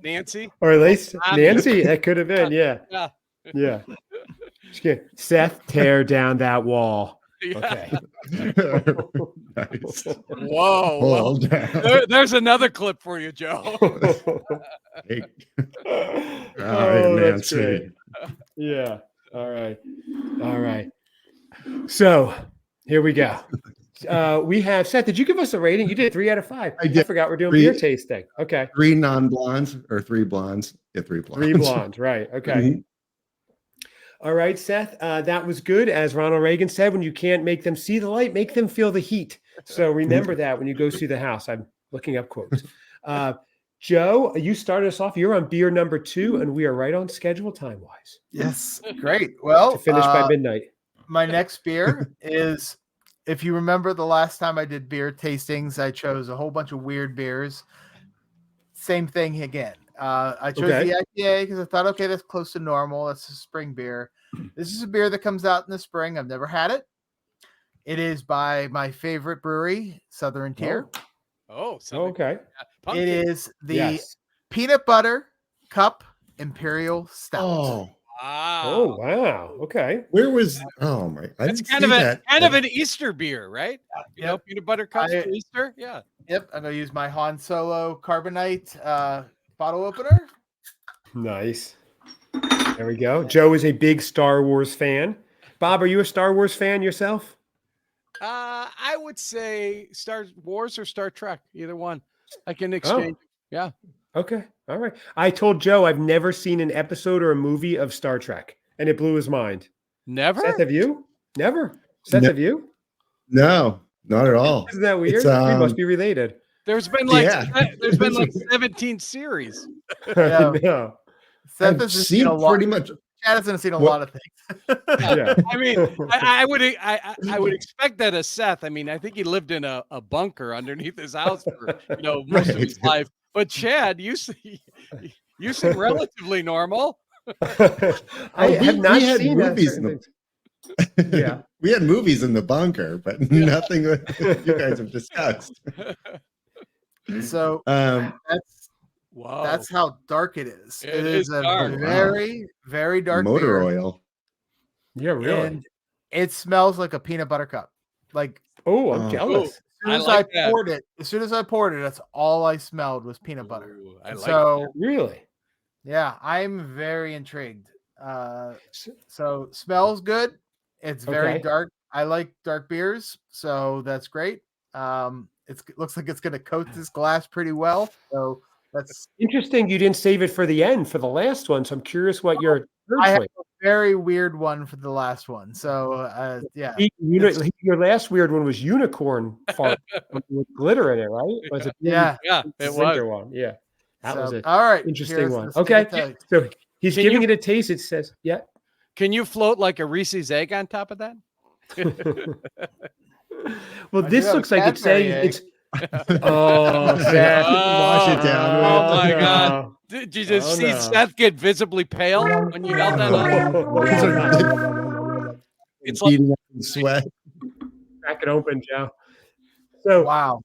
Nancy?
Or at least
Mommy.
Nancy. That could have been. Yeah.
Yeah.
Yeah. Seth, tear down that wall.
Yeah.
Okay.
Nice.
Whoa.
Hold down.
There's another clip for you, Joe.
Hey.
Oh, that's
Nancy.
great. Yeah. All right. So here we go. We have Seth. Did you give us a rating? You did 3 out of 5.
I did.
forgot we're doing
3.
beer tasting. Okay.
3 non-blondes or 3 blondes? Yeah, 3 blondes.
3 blondes. Right. Okay.
Mhm.
All right, Seth. That was good. As Ronald Reagan said, when you can't make them see the light, make them feel the heat. So remember that when you go see the house. I'm looking up quotes. Joe, you started us off. You're on beer number 2, and we are right on schedule time-wise
Yes, great. Well,
to finish by midnight.
my next beer is, if you remember the last time I did beer tastings, I chose a whole bunch of weird beers. Same thing again. I chose the IPA because I thought, okay, that's close to normal. That's a spring beer. This is a beer that comes out in the spring. I've never had it. It is by my favorite brewery, Southern Tier.
Oh,
Okay.
It is the
Yes.
Peanut Butter Cup Imperial Stout.
Oh,
Wow.
Oh, wow. Okay.
where was? Oh my! I
It's
didn't
kind
see
of
that.
an Easter beer, right? You know, peanut butter cups for Easter. Yeah.
Yep, I'm gonna use my Han Solo Carbonite bottle opener.
Nice. There we go. Joe is a big Star Wars fan. Bob, are you a Star Wars fan yourself?
I would say Star Wars or Star Trek, either one. I can exchange. Yeah.
Okay. All right. I told Joe I've never seen an episode or a movie of Star Trek, and it blew his mind.
Never.
Seth, have you? Never. Seth,
No.
have you?
No, not at all.
Isn't that weird?
It's,
We must be related.
There's been like
Yeah.
there's been like 17 series.
Yeah.
I know.
Seth
I've
has
seen
seen a lot.
pretty much.
Chad hasn't seen a
What-
lot of things.
Yeah.
I mean, I would expect that of Seth. I mean, I think he lived in a bunker underneath his house for most of his life. But Chad, you seem relatively normal.
I have not
we had
seen
movies
that.
Yeah, we had movies in the bunker, but nothing that you guys have discussed.
So
Wow.
that's how dark it is.
It
It
is
is a
dark.
very, very dark
Motor
beer,
oil.
Yeah, really.
and it smells like a peanut butter cup. Like
Oh, I'm
Oh.
jealous.
as soon
I
as
like
I
that.
poured it, that's all I smelled was peanut butter.
Ooh, I
And
like
so
Really?
yeah, I'm very intrigued. So smells good. It's very
Okay.
dark. I like dark beers, so that's great. It looks like it's going to coat this glass pretty well. So that's
Interesting. You didn't save it for the end for the last one. So I'm curious what your
I
third
have
choice.
a very weird one for the last one. So yeah,
Your last weird one was unicorn fart with glitter in it, right? Was it?
yeah.
Yeah, it was.
Cinder one. Yeah, that
So,
was an
all right.
interesting
here's
one.
the
Okay,
sneak attack.
so he's
Can
giving
you-
it a taste. It says, yeah.
Can you float like a Reese's egg on top of that?
Well,
I
this
do have a
looks like it's
Cadbury
saying
egg.
it's. Oh, Seth.
Wash it down.
Oh my
no.
God. Did you just
Oh,
see
no.
Seth get visibly pale when you held that up? It's like
Beating up in sweat.
Crack it open, Joe. So
Wow.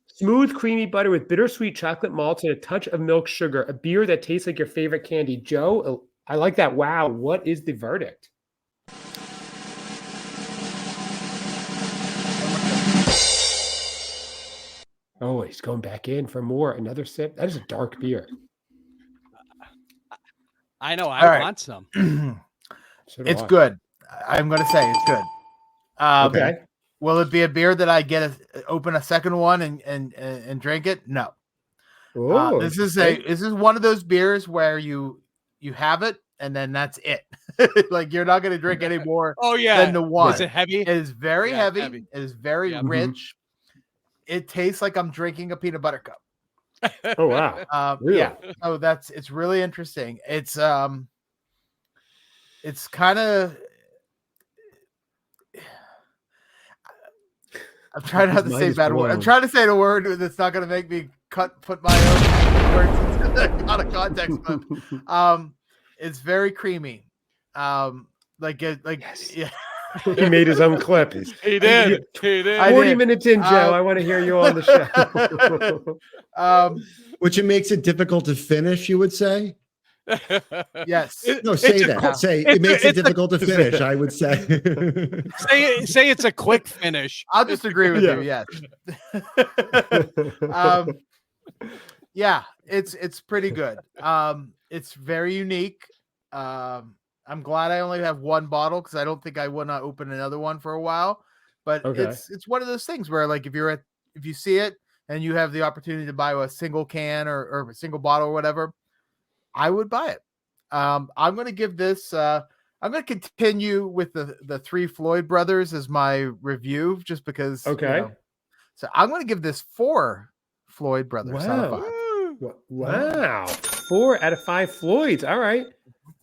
smooth, creamy butter with bittersweet chocolate malts and a touch of milk sugar. A beer that tastes like your favorite candy. Joe, I like that. Wow. What is the verdict? he's going back in for more. Another sip. That is a dark beer.
I know.
All
I
right.
want some.
So do
It's
I.
good. I'm going to say it's good.
Okay.
Will it be a beer that I get open a second one and drink it? No.
Oh,
This is one of those beers where you have it and then that's it. Like you're not going to drink any more
Oh yeah.
than the one.
Is it heavy?
It is very
Yeah,
heavy.
heavy.
It is very
Yeah.
rich. It tastes like I'm drinking a peanut butter cup.
Oh wow. Really?
Yeah. So it's really interesting. It's kind of. I'm trying not to say bad word. I'm trying to say the word that's not going to make me put my own words out of context. But it's very creamy.
Yes.
Yeah.
He made his own clip.
He did.
40 minutes in, Joe. I want to hear you on the show.
Which it makes it difficult to finish, you would say?
Yes.
No, say that. Say it makes it difficult to finish, I would say.
Say it's a quick finish.
I'll just agree with you. Yes. Yeah, it's pretty good. It's very unique. I'm glad I only have one bottle because I don't think I would not open another one for a while. But it's one of those things where like if you see it and you have the opportunity to buy a single can or a single bottle or whatever, I would buy it. I'm going to give this. I'm going to continue with the three Floyd brothers as my review, just because.
Okay.
So I'm going to give this 4 Floyd brothers out of 5.
Wow. 4 out of 5 Floyds. All right.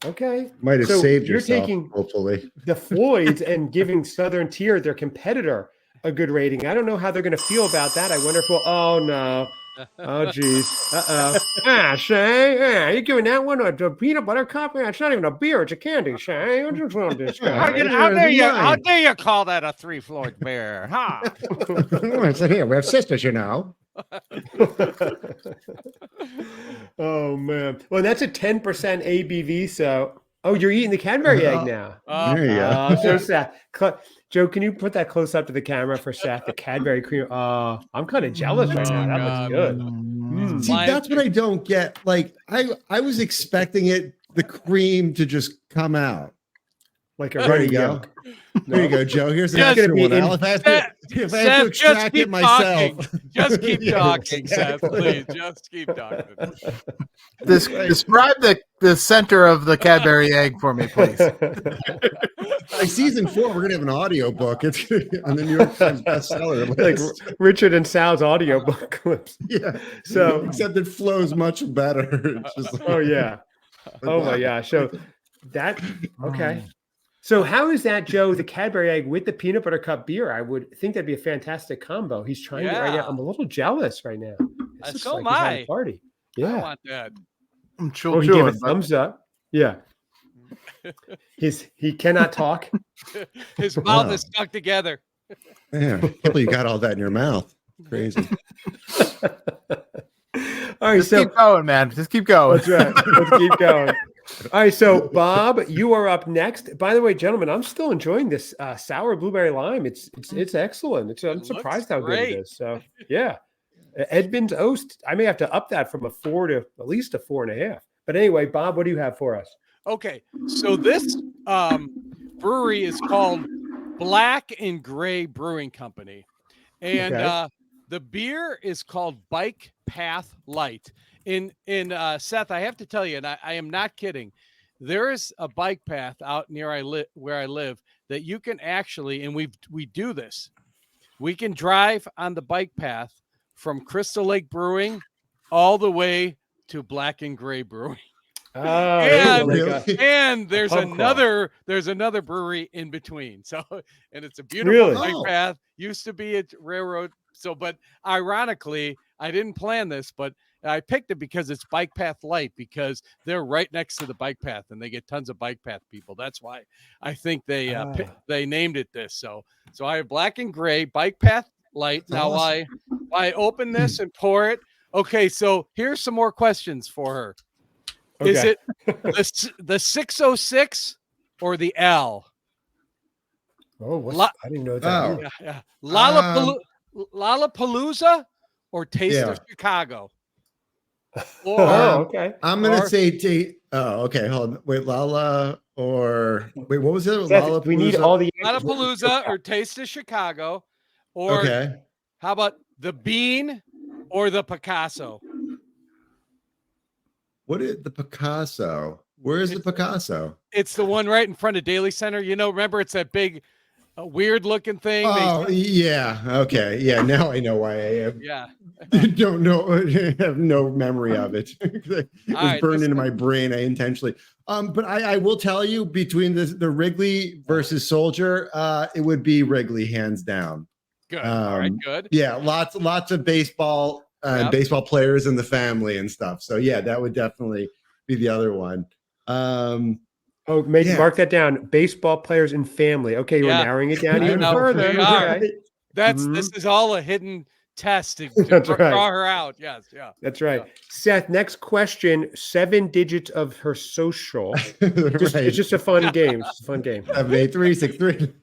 Okay.
Might have saved
you're
yourself,
taking
hopefully.
the Floyds and giving Southern Tier, their competitor, a good rating. I don't know how they're going to feel about that. I wonder if oh no. Oh geez. Shay, you're giving that one a peanut butter cup? It's not even a beer, it's a candy, Shay. I just want this guy.
How dare you call that a 3 Floyd beer? Huh?
Here, we have sisters, you know.
Oh man. Well, that's a 10% ABV, so you're eating the Cadbury egg now.
There you go.
So sad. Joe, can you put that close up to the camera for Seth? The Cadbury cream. I'm kind of jealous right now. That looks good.
See, that's what I don't get. Like, I was expecting the cream to just come out.
Like a
There you go.
yolk.
There you go, Joe. Here's an
Just
extra
be
one.
in-
If I have to
Seth,
extract it myself.
Just keep
Yeah,
talking, Seth.
exactly.
Please, just keep talking.
Describe the center of the Cadbury egg for me, please.
Like season 4, we're gonna have an audio book. It's on the New York Times bestseller
Like
list.
Richard and Sal's audiobook clips.
Yeah.
So,
Except it flows much better. It's just like,
oh yeah. Oh my gosh. So that okay. So how is that, Joe? The Cadbury egg with the peanut butter cup beer? I would think that'd be a fantastic combo. He's trying it right now. I'm a little jealous right now. This looks
So
like
am
he's having
I.
a party.
I
Yeah.
want that.
I'm
He gave a thumbs up. Yeah. He cannot talk.
His mouth
Wow.
is stuck together.
yeah, I can't believe you got all that in your mouth. Crazy.
All right,
Just
so
keep going, man. Just keep going.
that's right. Let's keep going. All right, so Bob, you are up next. By the way, gentlemen, I'm still enjoying this sour blueberry lime. It's excellent. I'm
It
surprised
looks
how good
great.
it is. So yeah, Edmund's Oast. I may have to up that from a 4 to at least a 4.5. But anyway, Bob, what do you have for us?
Okay, so this brewery is called Black and Gray Brewing Company, and
Okay.
the beer is called Bike Path Light. In Seth, I have to tell you, and I am not kidding. There is a bike path out near where I live that you can actually, and we do this. We can drive on the bike path from Crystal Lake Brewing all the way to Black and Gray Brewing.
Oh,
And-
Really?
And there's
pub crawl.
another brewery in between. So, and it's a beautiful
Really?
bike
Oh.
path. Used to be a railroad. So, but ironically, I didn't plan this, but I picked it because it's Bike Path Light, because they're right next to the bike path and they get tons of bike path people. That's why I think they they named it this. So I have Black and Gray Bike Path Light.
That's
Now
awesome.
I open this and pour it. Okay, so here's some more questions for her. Is
Okay.
it the 606 or the L?
Oh,
La-
I didn't know that.
Oh.
either.
Yeah. Lollapalooza or Taste of Chicago. Or
okay.
I'm gonna say okay. Hold on. Wait, Lala or wait, what was it?
Seth, we need all the answers.
Lollapalooza or Taste of Chicago, or how about the Bean or the Picasso?
What is the Picasso? Where is the Picasso?
It's the one right in front of Daily Center. You know, remember it's that big, weird looking thing.
Oh, yeah. Okay. Yeah. Now I know why I am.
Yeah.
Don't know. I have no memory of it. It was burned into my brain. I intentionally. But I will tell you, between the Wrigley versus Soldier, it would be Wrigley hands down.
Good. All right. Good.
Yeah. Lots of baseball and baseball players in the family and stuff. So yeah, that would definitely be the other one.
Mark that down. Baseball players and family. Okay, we're narrowing it down even further.
Okay. This is all a hidden test to draw her out. Yes, yeah.
That's right. Yeah. Seth, next question. 7 digits of her social. It's just a fun game. It's a fun game.
78363.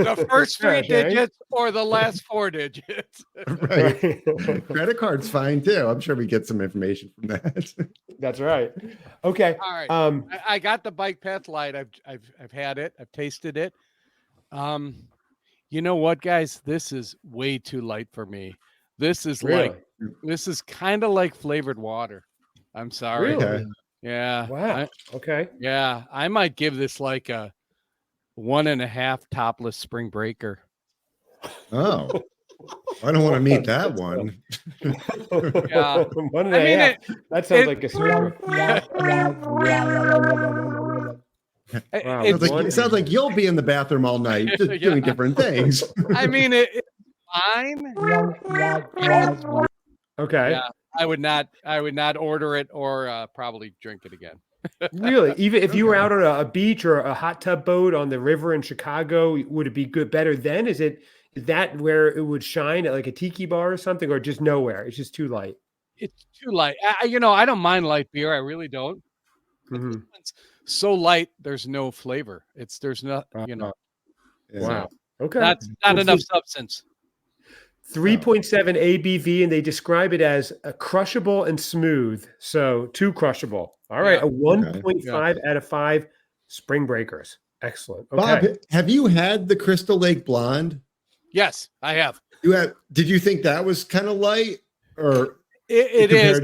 The first 3 digits or the last 4 digits.
Right. Credit card's fine too. I'm sure we get some information from that.
That's right. Okay.
All right. I got the bike path light. I've had it. I've tasted it. You know what, guys? This is way too light for me. This is kind of like flavored water. I'm sorry.
Really?
Yeah.
Wow. Okay.
Yeah. I might give this like a 1.5 topless spring breaker.
Oh, I don't want to meet that one.
Yeah. 1.5. That sounds like a secret.
Wow. It sounds like you'll be in the bathroom all night just doing different things.
I mean, it's fine.
Okay.
Yeah, I would not order it or probably drink it again.
Really? Even if you were out on a beach or a hot tub boat on the river in Chicago, would it be better then? Is that where it would shine at like a tiki bar or something, or just nowhere? It's just too light.
It's too light. I don't mind light beer. I really don't.
Mm-hmm.
So light, there's no flavor. There's not,
Wow.
Okay. That's not enough substance.
3.7 ABV, and they describe it as a crushable and smooth. So too crushable. All right. A 1.5 out of 5 spring breakers. Excellent. Okay.
Bob, have you had the Crystal Lake Blonde?
Yes, I have.
Did you think that was kind of light, or?
It is.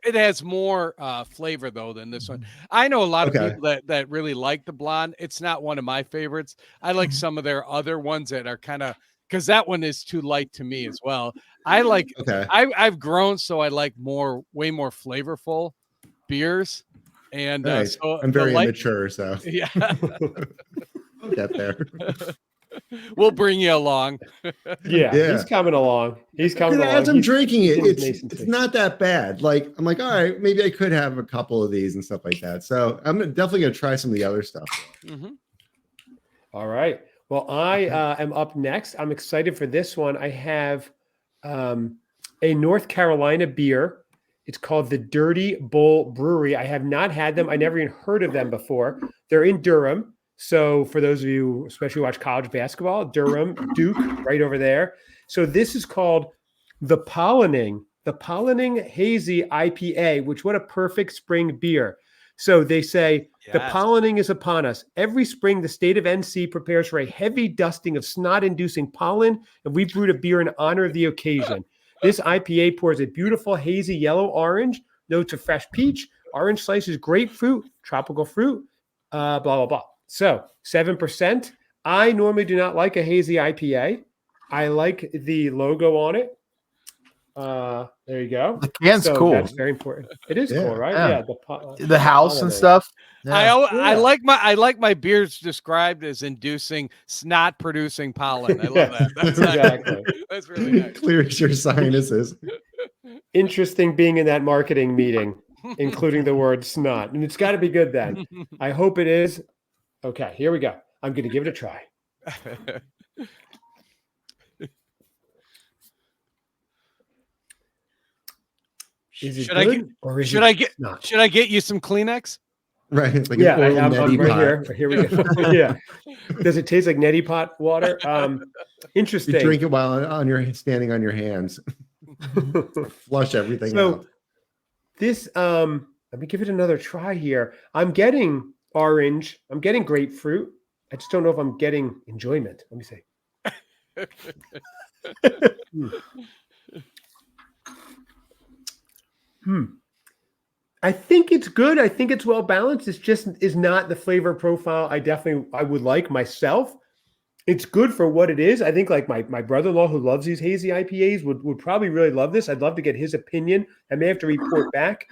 It has more flavor though than this one. I know a lot of people that really like the blonde. It's not one of my favorites. I like some of their other ones that are kind of, because that one is too light to me as well. I like. I've grown, so I like way more flavorful beers, and so
I'm very immature. So
yeah,
I'll get there.
We'll bring you along.
Yeah, he's coming along. He's coming along.
As I'm drinking it, it's not that bad. Like, I'm like, all right, maybe I could have a couple of these and stuff like that. So I'm definitely going to try some of the other stuff.
Mm-hmm.
All right. Well, I am up next. I'm excited for this one. I have a North Carolina beer. It's called the Dirty Bull Brewery. I have not had them. I never even heard of them before. They're in Durham. So for those of you, especially who watch college basketball, Durham, Duke, right over there. So this is called the Pollinating Hazy IPA, which what a perfect spring beer. So they say the pollinating is upon us. Every spring, the state of NC prepares for a heavy dusting of snot-inducing pollen, and we brewed a beer in honor of the occasion. This IPA pours a beautiful hazy yellow-orange, notes of fresh peach, orange slices, grapefruit, tropical fruit, blah, blah, blah. So 7%. I normally do not like a hazy IPA. I like the logo on it. There you go.
The can's cool.
That's very important. It is cool, right? Yeah.
The house and stuff.
Yeah. I like my beers described as inducing snot-producing pollen. I love that. That's
exactly.
That's really nice.
Clears your sinuses.
Interesting being in that marketing meeting, including the word snot, and it's got to be good then. I hope it is. Okay, here we go. I'm going to give it a try. Should
I get you some Kleenex?
Right. It's like
I'm right here. Here we go. Yeah. Does it taste like neti pot water? Interesting.
You drink it while standing on your hands. Flush everything
So
out.
this, let me give it another try here. I'm getting orange. I'm getting grapefruit. I just don't know if I'm getting enjoyment. Let me see. I think it's good. I think it's well balanced. It's just is not the flavor profile I would like myself. It's good for what it is. I think like my brother-in-law who loves these hazy IPAs would probably really love this. I'd love to get his opinion. I may have to report back.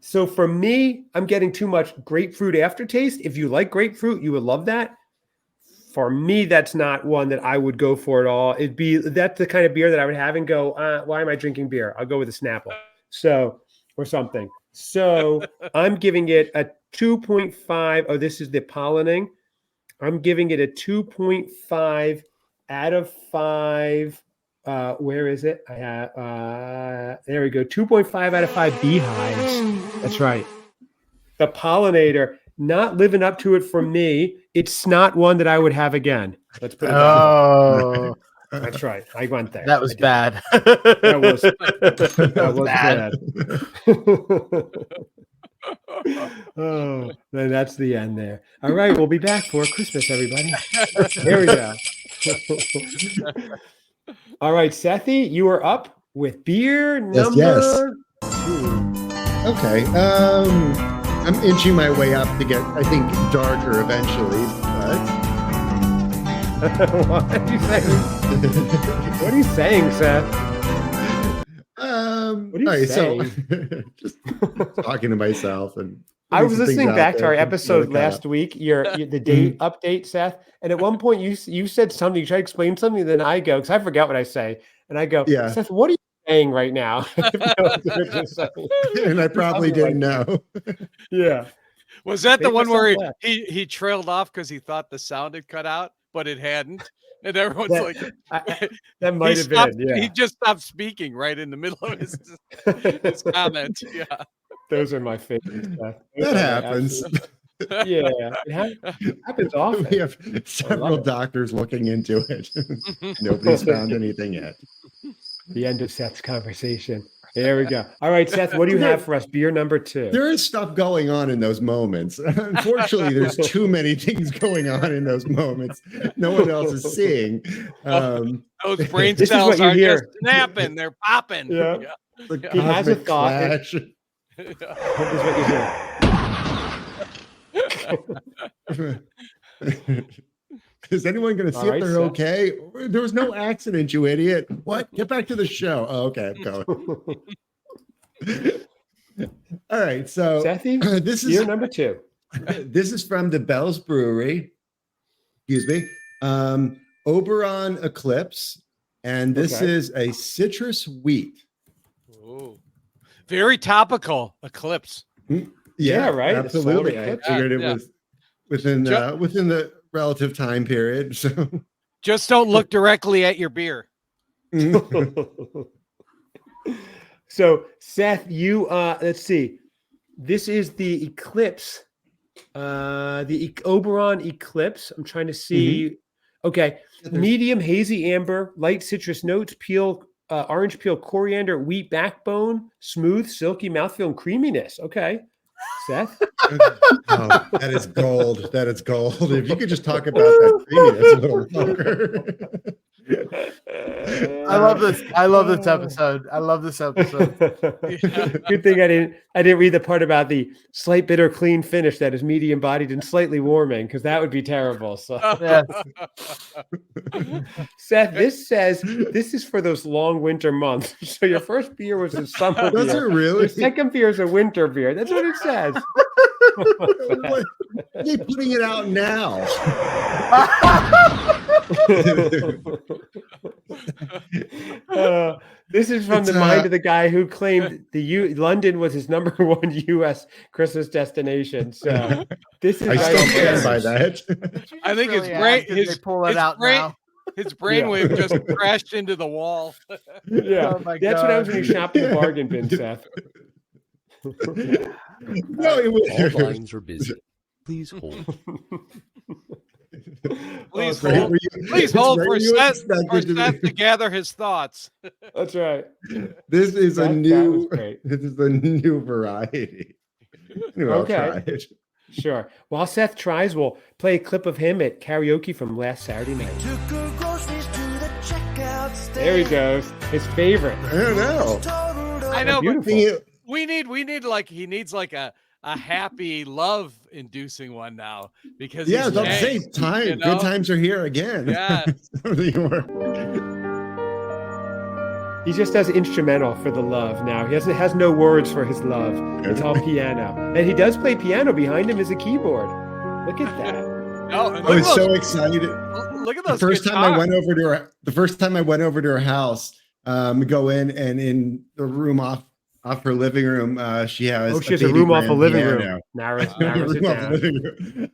So for me, I'm getting too much grapefruit aftertaste. If you like grapefruit, you would love that. For me, that's not one that I would go for at all. That's the kind of beer that I would have and go, why am I drinking beer? I'll go with a Snapple. Or something. So I'm giving it a 2.5. Oh, this is the pollinating. I'm giving it a 2.5 out of 5. Where is it? I have there we go. 2.5 out of 5 beehives. That's right. The pollinator not living up to it for me. It's not one that I would have again. Let's put it that way. That's right. I went there.
That was bad.
That was bad. Oh, then that's the end there. All right, we'll be back for Christmas, everybody. Here we go. All right, Sethi, you are up with beer number 2.
Okay. I'm inching my way up to get, I think, darker eventually, but
What are you saying? What are you saying, Seth?
What
are you saying?
So just talking to myself, and
I was listening back to our episode last week, the date update, Seth, and at one point you said something. You tried to explain something, then I go because I forgot what I say, and I go,
Yeah.
Seth, what are you saying right now?
And I probably didn't know.
Yeah.
Was that the
Make
one where
myself laugh.
he trailed off because he thought the sound had cut out, but it hadn't? And everyone's like,
that might have been. Yeah.
He just stopped speaking right in the middle of his comment. Yeah.
Those are my favorite stuff.
That happens.
Yeah, it happens often.
We have several doctors looking into it. Nobody's found anything yet.
The end of Seth's conversation. There we go. All right, Seth, what do you have for us? Beer number 2.
There is stuff going on in those moments. Unfortunately, there's too many things going on in those moments. No one else is seeing.
Those brain
This is
cells
what you
are
hear.
just snapping. They're popping.
Yeah.
The
He has a
cosmic
thought.
clash.
This is what you hear.
Is anyone going to see
All
if they're
right,
okay? There was no accident, you idiot. What? Get back to the show. Oh, okay, I'm going. All right, so
Sethi,
this
beer
is
number 2.
This is from the Bell's Brewery. Excuse me. Oberon Eclipse, and this is a citrus wheat.
Ooh. Very topical. Eclipse.
Yeah, right.
Absolutely. I figured it
Yeah.
was within the relative time period. So
Just don't look directly at your beer.
So, Seth, you let's see. This is the Eclipse, the Oberon Eclipse. I'm trying to see. Okay, medium hazy amber, light citrus notes, peel, orange peel, coriander, wheat backbone, smooth, silky mouthfeel, and creaminess. Okay, Seth.
Oh, that is gold. That is gold. If you could just talk about that creaminess a little longer.
I love this. I love this episode. I love this episode.
Good thing I didn't read the part about the slight bitter clean finish that is medium bodied and slightly warming, because that would be terrible. So
Yes.
Seth, this says this is for those long winter months. So your first beer was a summer
Does
beer.
it really?
Your second beer is a winter beer. That's what it says.
Why are they putting it out now?
This is from
It's,
the mind of the guy who claimed London was his number 1 U.S. Christmas destination. So this is
I still stand by that.
I think
Really
it's great.
asked if they pull it out now.
His brainwave just crashed into the wall.
Yeah,
Oh my
that's what happens
God.
when you shop in the bargain bin, Seth.
No, it was.
All lines are busy. Please hold.
Please
Right
hold,
where you-
please
it's
hold
right
for
where you
Seth,
expected to be.
to gather his thoughts.
That's right.
This is
That was great.
this is a new variety. Anyway, I'll
Okay.
try it.
Sure. While Seth tries, we'll play a clip of him at karaoke from last Saturday night. There he goes. His favorite.
I don't know.
I know, but
Beautiful.
we need like he needs like a happy love inducing one now because
Yeah,
he's
that's the
changed,
same time.
you know?
Good times are here again.
Yeah.
He just does instrumental for the love now. He has no words for his love. It's all piano. And he does play piano. Behind him is a keyboard. Look at that.
Oh,
I was so excited.
Look at
The
those
first time I
guitars.
went over to her house, go in, and in the room off her living room, she has
She has a
baby
room off a
grand
living
piano.
room. Narrows
A
it
room off the
down.
living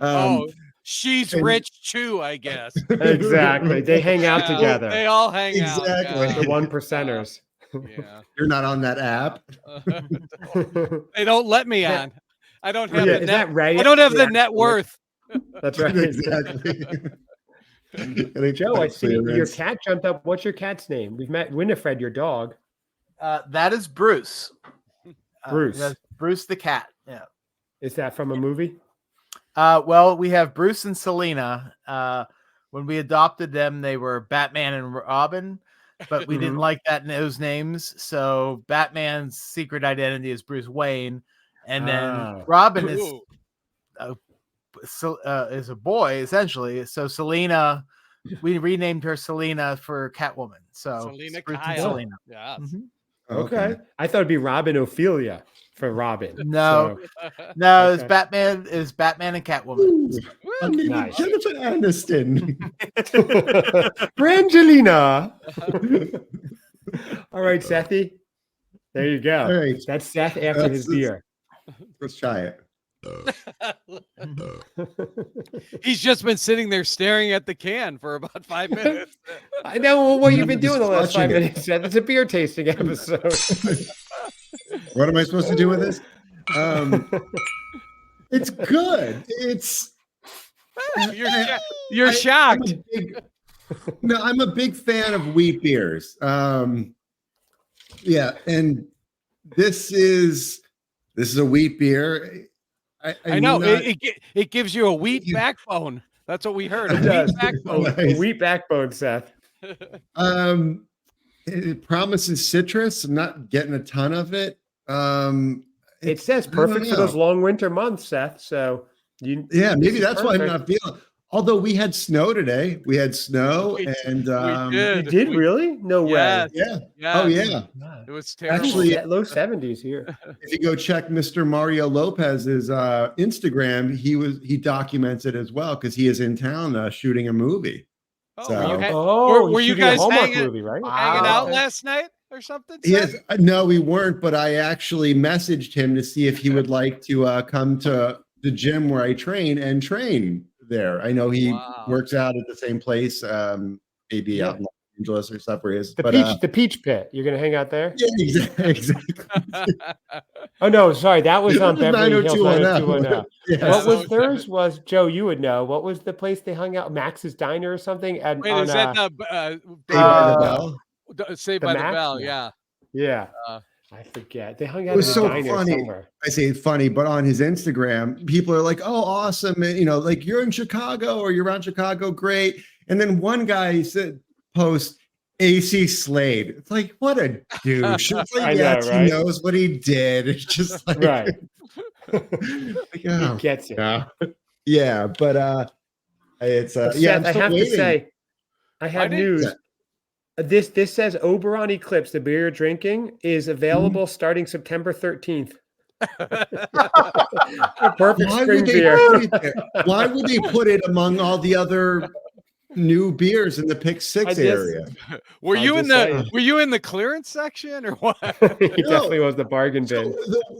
room.
She's
and-
rich too, I guess.
Exactly. They hang out
Yeah,
together.
They all hang
Exactly.
out.
The one percenters.
Yeah.
You're not on that app.
They don't let me
Yeah.
on. I don't have
Yeah,
the
is
net.
that right?
I don't have the
Yeah.
net worth.
That's right.
Exactly.
Joe, I see your
Clearance.
cat jumped up. What's your cat's name? We've met Winifred, your dog.
That is Bruce.
Bruce.
That's Bruce the cat. Yeah.
Is that from a movie?
Well, we have Bruce and Selena. When we adopted them, they were Batman and Robin, but we didn't like those names. So Batman's secret identity is Bruce Wayne, and then Robin is a boy essentially. So Selena, we renamed her Selena for Catwoman. So
Selena
Bruce and
Kyle.
Selena.
Yeah.
Mhm.
Okay. I thought it'd be Robin Ophelia for Robin.
No,
So,
no, it's
okay.
Batman and Catwoman.
I'm named
Nice.
Jennifer Aniston.
Brangelina. All right, Sethy. There you go.
All right.
That's Seth after his beer.
Let's try it.
He's just been sitting there staring at the can for about 5 minutes.
I know what you've been
Just
doing the last 5
watching it.
minutes, Seth. It's a beer tasting episode.
What am I supposed to do with this? It's good. It's
You're shocked.
I'm a big fan of wheat beers. Yeah, and this is a wheat beer.
I know
not-
it gives you a wheat backbone. That's what we heard. A
It does.
wheat backbone.
Nice.
A wheat backbone, Seth.
It promises citrus. I'm not getting a ton of it.
It says
I don't
perfect for those
know.
long winter months, Seth. So
Yeah, maybe that's why I'm
perfect.
not feeling. Although we had snow today, we had snow, and
we
You
did.
did really? No way.
Yes.
yeah, oh yeah.
It was terrible.
Actually,
Low 70s here.
If you go check Mr. Mario Lopez's Instagram, he documents it as well because he is in town shooting a movie.
Oh,
So-
were you,
Oh,
were you
shooting a
guys
Hallmark
hanging-
movie, right?
hanging
Wow.
out last night or something?
Yes,
Seth?
no, we weren't, but I actually messaged him to see if he would like to come to the gym where I train and train there. I know he
Wow.
works out at the same place, maybe
Yeah.
out in Los Angeles or stuff where he is.
The
But
peach pit. You're gonna hang out there?
yeah, exactly.
Oh no, sorry, that was on Beverly Hills
90210.
90210.
Yes.
What was
Yeah.
theirs? Was Joe? You would know. What was the place they hung out? Max's Diner or something? And
Wait,
on,
is that the
Saved by the Bell.
Saved
the
by the
Max?
Bell?
No.
Yeah.
yeah,
Uh,
I forget. They hung out
It was
in a
so
diner
funny.
somewhere.
I say funny, but on his Instagram, people are like, "Oh, awesome!" And, like you're in Chicago or you're around Chicago, great. And then one guy said, "Post AC Slade." It's like, what a douche! It's like,
I know,
yes,
right?
he knows what he did. It's just like,
Right.
like,
He
oh,
gets it.
yeah, but it's
But
yeah.
Seth,
I'm
I
still
have
waiting.
to say, I have
did-
news. This says Oberon Eclipse, the beer you're drinking, is available starting September 13th. A perfect
Why
spring
would they
beer.
put it there? Why would they put it among all the other new beers in the Pick Six
I just-
area?
Were
I'm
you in
just
the
saying.
Were you in the clearance section or what?
It definitely was the bargain
So
bin.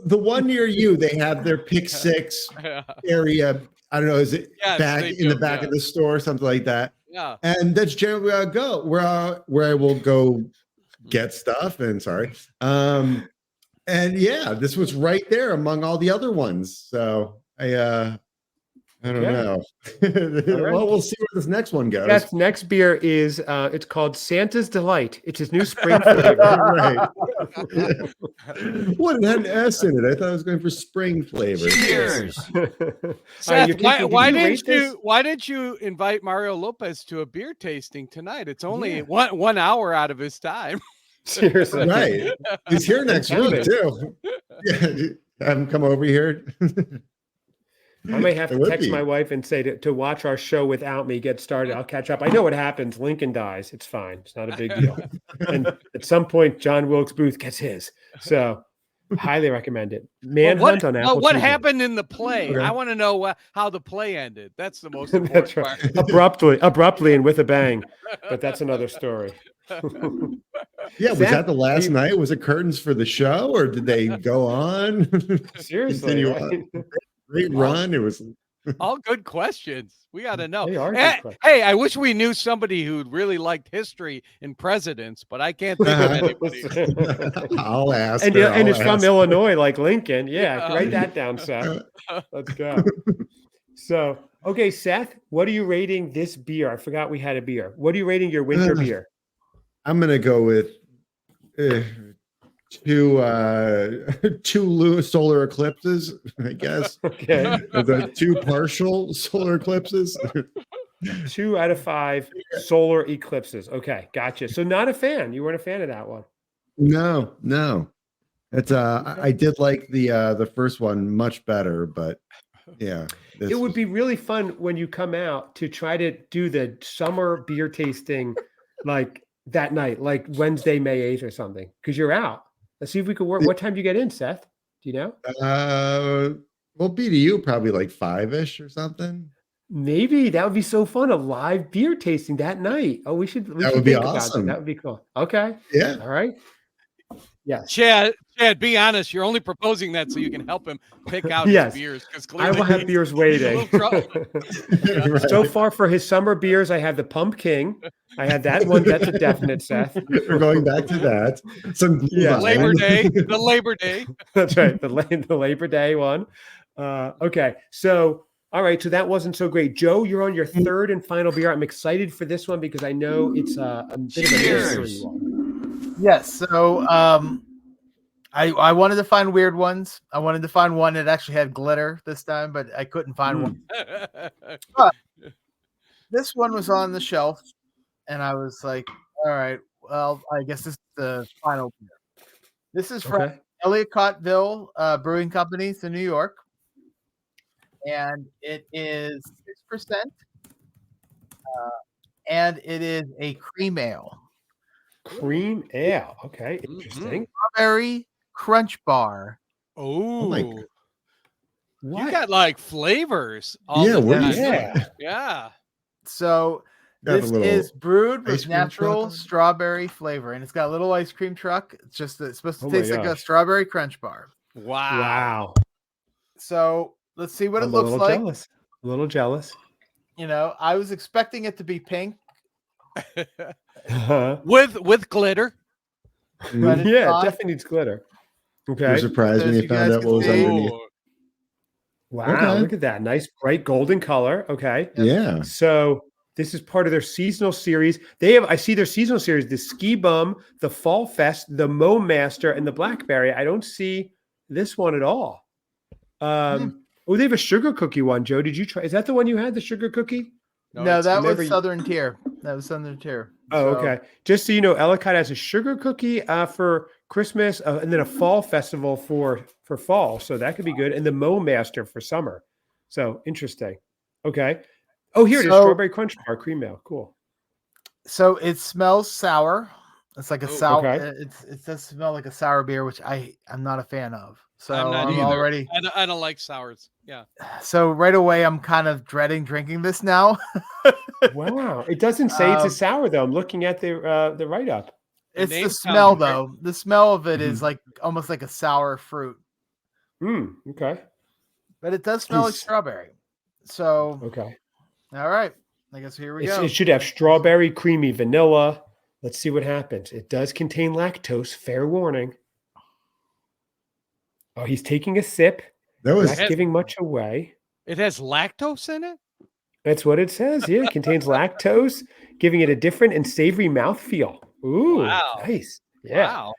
the one near you, they have their Pick Six area. I don't know, is it
Yes,
back
they
in the
do,
back
yeah.
of the store or something like that?
Yeah.
And that's generally where I go, where I will go get stuff. And and yeah, this was right there among all the other ones. So I I don't
Okay.
know.
right.
Well, we'll see where this next one goes.
Seth's next beer is it's called Santa's Delight. It's his new spring flavor.
Right. What? It had an S in it. I thought I was going for spring flavor.
Cheers.
Seth, why
rate
didn't you invite Mario Lopez to a beer tasting tonight? It's only 1 hour out of his time.
Seriously.
Right. He's here next week too. Yeah. Have him come over here.
I may have
It
to
would
text
be.
my wife and say to watch our show without me get started. I'll catch up. I know what happens. Lincoln dies. It's fine. It's not a big deal. And at some point, John Wilkes Booth gets his. So highly recommend it. Manhunt on Apple
What
TV.
happened in the play?
Okay.
I want to know how the play ended. That's the most important
That's right.
part.
Abruptly and with a bang. But that's another story.
Yeah, was
Seth,
that the last night? Was it curtains for the show, or did they go on?
Seriously.
Continue
Right?
on? Great run. It was.
All good questions. We got to know.
They are good
Hey,
questions.
I wish we knew somebody who really liked history and presidents, but I can't think of anybody.
I'll ask.
And,
her,
and
I'll
it's from
ask.
Illinois, like Lincoln. Yeah,
Yeah.
write that down, Seth. Let's go. So, okay, Seth, what are you rating this beer? I forgot we had a beer. What are you rating your winter beer?
I'm gonna go with two solar eclipses, I guess.
Okay,
The two partial solar eclipses.
2 out of 5 solar eclipses. Okay, gotcha. So, not a fan. You weren't a fan of that one.
No. It's I did like the first one much better, but yeah.
It would be really fun when you come out to try to do the summer beer tasting like that night, like Wednesday, May 8th or something, because you're out. Let's see if we could work. What time do you get in, Seth? Do you know?
Well, BDU probably like 5-ish or something.
Maybe that would be so fun. A live beer tasting that night. Oh, we should
would be
think about
awesome.
that. That would be cool. Okay.
Yeah.
All right. Yes.
Chad, be honest. You're only proposing that so you can help him pick out
Yes.
his beers. Because
I will have beers waiting.
Right.
So far for his summer beers, I have the Pump King. I had that one. That's a definite, Seth.
We're going back to that. Some
Yeah.
Labor Day. The Labor Day.
That's right. The Labor Day one. Okay. So, all right. So that wasn't so great. Joe, you're on your third and final beer. I'm excited for this one because I know it's a bit of a mystery one.
Yes. So I wanted to find weird ones. I wanted to find one that actually had glitter this time, but I couldn't find one. This one was on the shelf, and I was like, all right, well, I guess this is the final beer. This is from Ellicottville Brewing Company. It's in New York. And it is 6%. And it is a cream ale.
Cream ale. Okay. Interesting.
Strawberry Crunch Bar.
Oh,
my
you
What?
got like flavors. all
Yeah,
the
what
time.
is
Yeah.
So
Got a
this
little
is brewed
ice
with
cream truck
natural
on it?
strawberry flavor, and it's got a little ice cream truck. It's supposed to
Oh my
taste like a
gosh.
strawberry Crunch Bar.
Wow.
Wow.
So let's see what
I'm
it looks
a little
like.
jealous. A little jealous.
You know, I was expecting it to be pink.
With glitter.
But it's
Yeah,
not.
it definitely needs glitter.
You're
Okay.
surprised when
As
you
you
found
guys
out
can
what was
see.
underneath.
Oh,
Wow.
Okay.
Look at that. Nice bright golden color. Okay.
Yeah.
So this is part of their seasonal series. I see their seasonal series, the Ski Bum, the Fall Fest, the Mo Master, and the Blackberry. I don't see this one at all. Oh, they have a sugar cookie one. Joe, did you try? Is that the one you had, the sugar cookie?
No,
it's-
that
never-
was Southern Tier. That was Southern Tier.
Oh,
So,
okay. Just so you know, Ellicott has a sugar cookie for Christmas, and then a fall festival for fall. So that could be good. And the Mo Master for summer. So interesting. Okay. Oh, here it is.
So-
Strawberry Crunch Bar Cream Ale. Cool.
So it smells sour. It's like a
Oh,
sour.
okay.
It does smell like a sour beer, which I'm not a fan of. So
I'm not
I'm
either.
already.
I don't like sours. Yeah.
So right away, I'm kind of dreading drinking this now.
Wow. It doesn't say it's a sour though. I'm looking at the write up.
It's
name
the
sounds
smell,
great.
though. The smell of it is like almost like a sour fruit,
Okay.
but it does smell like
Is-
strawberry. So,
Okay.
all right. I guess here we go.
It should have strawberry, creamy vanilla. Let's see what happens. It does contain lactose. Fair warning. Oh, he's taking a sip.
That was
Not giving much away.
It has lactose in it?
That's what it says. Yeah, it contains lactose, giving it a different and savory mouthfeel. Ooh,
Wow.
nice. Yeah.
Wow.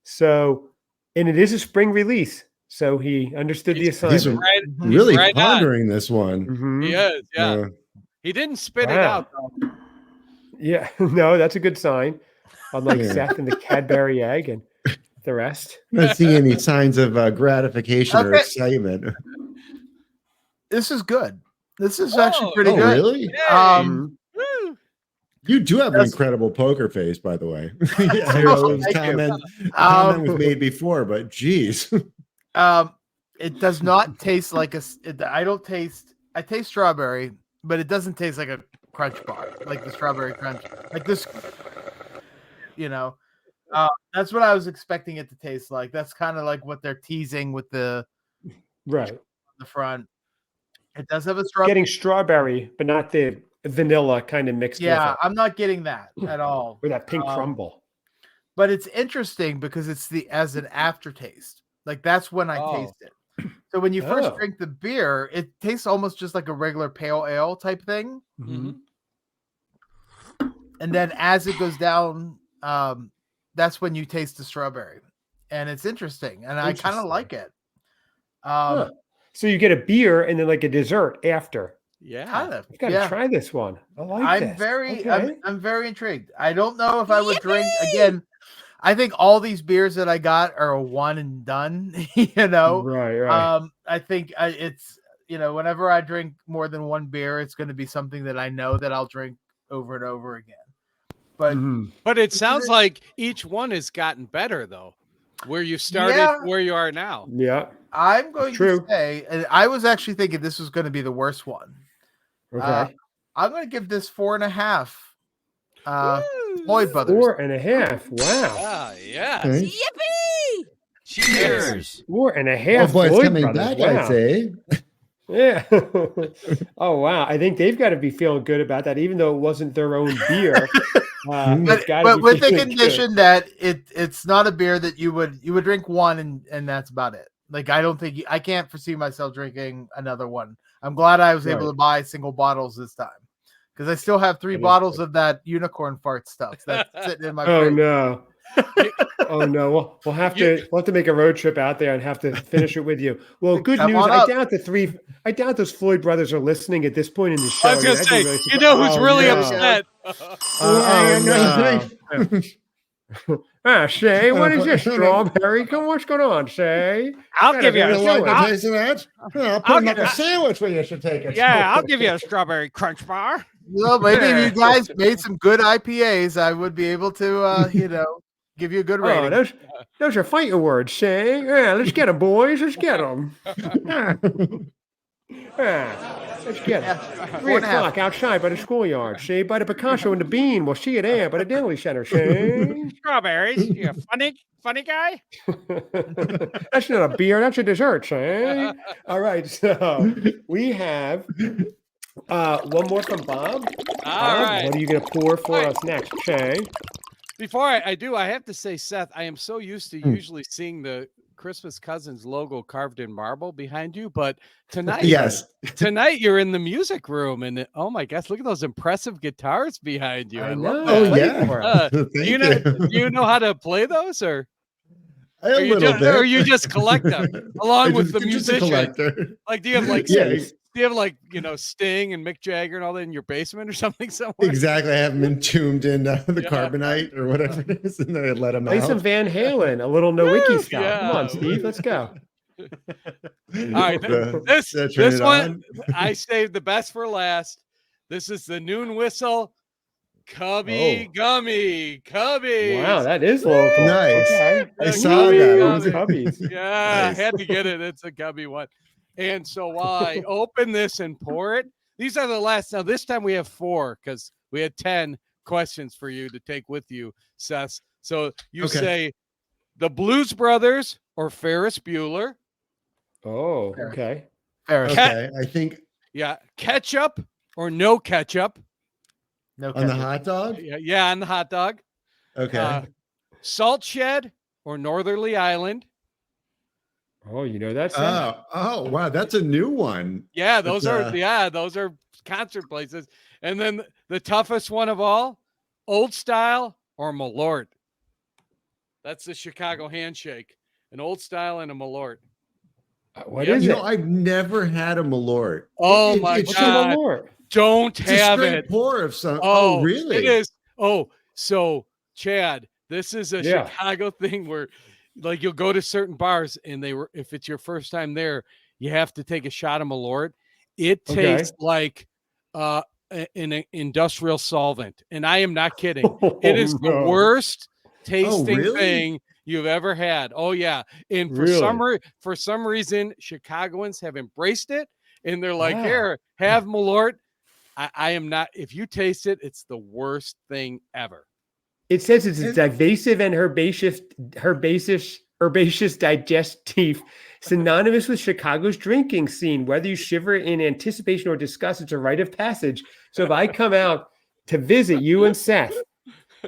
So, and it is a spring release. So he understood the
He's
He's
assignment.
really
right on.
pondering this one.
Mhm.
He is, yeah.
Uh,
He didn't spit it
Wow.
out, though.
Yeah, no, that's a good sign. Unlike
Yeah.
Seth and the Cadbury egg and the rest.
not seeing any signs of gratification or
Okay.
excitement.
This is good. This is actually pretty
Oh,
good.
really?
Yay.
Mhm.
Woo.
You do have an
That's-
incredible poker face, by the way.
Oh,
I know this
thank you.
comment was made before, but geez.
It does not taste like I taste strawberry, but it doesn't taste like a crunch bar, like the strawberry crunch, like this, that's what I was expecting it to taste like. That's kind of like what they're teasing with the
Right.
front. It does have a strawberry.
Getting strawberry, but not the vanilla kind of mixed with
Yeah,
it.
I'm not getting that at all.
Or that pink crumble.
But it's interesting because it's as an aftertaste. Like that's when I taste it. So when you first
Oh.
drink the beer, it tastes almost just like a regular pale ale type thing.
Mhm.
And then as it goes down, that's when you taste the strawberry. And it's interesting. And I kind of
Interesting.
like it.
Huh. So you get a beer and then like a dessert after.
Yeah.
Kind of.
I've got to try this one. I like
I'm
this.
very
Okay.
I'm very intrigued. I don't know if I would drink again. I think all these beers that I got are a one and done,
Right.
I think it's whenever I drink more than one beer, it's going to be something that I know that I'll drink over and over again. But
Mhm.
But it sounds like each one has gotten better, though, where you started, where you are now.
Yeah.
I'm going
True.
to say, and I was actually thinking this was going to be the worst one.
Okay.
I'm going to give this 4.5.
Woo.
Floyd Brothers.
4.5. Wow.
Ah, yes.
Okay.
Yippee!
Cheers.
4.5.
Oh boy, it's
Floyd
coming
Brothers.
back, I'd say.
Yeah. Oh wow. I think they've got to be feeling good about that, even though it wasn't their own beer. They've gotta
But
be
with the
feeling
condition that it's not a beer that you would drink one and that's about it. Like I don't think I can't foresee myself drinking another one. I'm glad I was able to buy single bottles this time because I still have 3 bottles of that unicorn fart stuff that's sitting in my
Oh
fridge.
no. Oh no. We'll have to make a road trip out there and have to finish it with you. Well, good
Come
news.
on
I
up.
doubt those Floyd brothers are listening at this point in the show.
I was going to
That'd be
say,
really
you know who's
oh,
really
no.
upset?
Shay, what is this? Strawberry? What's going on, Shay?
I'll give you
You
a
like the
I'll-
taste of that? I'll put
I'll
it on
get
a
a-
sandwich where you should take it.
Yeah, I'll give you a strawberry crunch bar.
Well, maybe if you guys made some good IPAs, I would be able to give you a good rating.
Oh, those are fighting words, Shay. Yeah, let's get them, boys. Let's get them. Let's get them. 3 o'clock outside by the schoolyard, Shay, by the Picasso and the Bean. We'll see you there by the deli center, Shay.
Strawberries. You funny guy?
That's not a beer. That's a dessert, Shay. All right, so we have one more from Bob.
All right.
What are you going to pour for us next, Shay?
Before I do, I have to say, Seth, I am so used to usually seeing the Christmas Cousins logo carved in marble behind you, but tonight, tonight you're in the music room, and oh my gosh, look at those impressive guitars behind you. I love that.
Oh yeah.
Do you know how to play those, or
A little bit.
or you just collect them along with the musicians? Like, do you have Sting and Mick Jagger and all that in your basement or something somewhere?
Exactly. I have them entombed in the carbonite or whatever it is, and then I let them
Play
out.
some Van Halen, a little Nowicki stuff.
Yeah.
Come on, Steve, let's go.
All right, this one I saved the best for last. This is the Noon Whistle Cubby Gummy Cubbies.
Wow, that is local.
Nice.
Okay.
I saw that.
What was Cubbies?
Yeah,
Nice.
I had to get it. It's a Cubby one. And so while I open this and pour it, these are the last. Now, this time we have 4 because we had 10 questions for you to take with you, Seth. So you say the Blues Brothers or Ferris Bueller.
Oh, okay.
Okay, I think
Yeah. Ketchup or no ketchup.
No
on the hot dog.
Yeah, on the hot dog.
Okay.
Salt Shed or Northerly Island.
Oh, you know that Seth?
Oh, wow, that's a new one.
Yeah,
That's,
those are concert places. And then the toughest one of all, Old Style or Malort. That's the Chicago handshake. An Old Style and a Malort.
What
Yeah,
is
you
it?
know, I've never had a Malort.
Oh my
What's a
God.
Malort?
Don't
It's a
have
straight
it.
pour of some.
Oh,
Oh, really?
It is. Oh, so Chad, this is a
Yeah.
Chicago thing where like you'll go to certain bars and if it's your first time there, you have to take a shot of Malort. It
Okay.
tastes like an industrial solvent. And I am not kidding. It is the
no.
worst tasting
really?
thing you've ever had. Oh yeah. And for some reason, Chicagoans have embraced it and they're like,
Wow.
here, have Malort. I am not. If you taste it, it's the worst thing ever.
It says it's divasive and herbaceous digestive, synonymous with Chicago's drinking scene. Whether you shiver in anticipation or disgust, it's a rite of passage. So if I come out to visit you and Seth,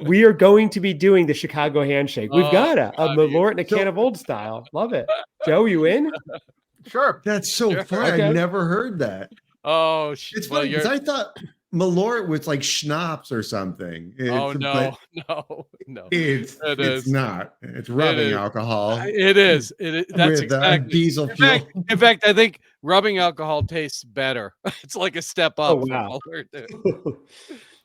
we are going to be doing the Chicago handshake. We've got a Malort and a can of Old Style. Love it. Joe, you in?
Sure.
That's so funny.
Okay.
I've never heard that.
Oh,
It's funny because I thought Malort was like schnapps or something.
No.
It's not. It's rubbing alcohol.
It is. That's
with
exactly.
diesel fuel.
In fact, I think rubbing alcohol tastes better. It's like a step up.
Oh, wow.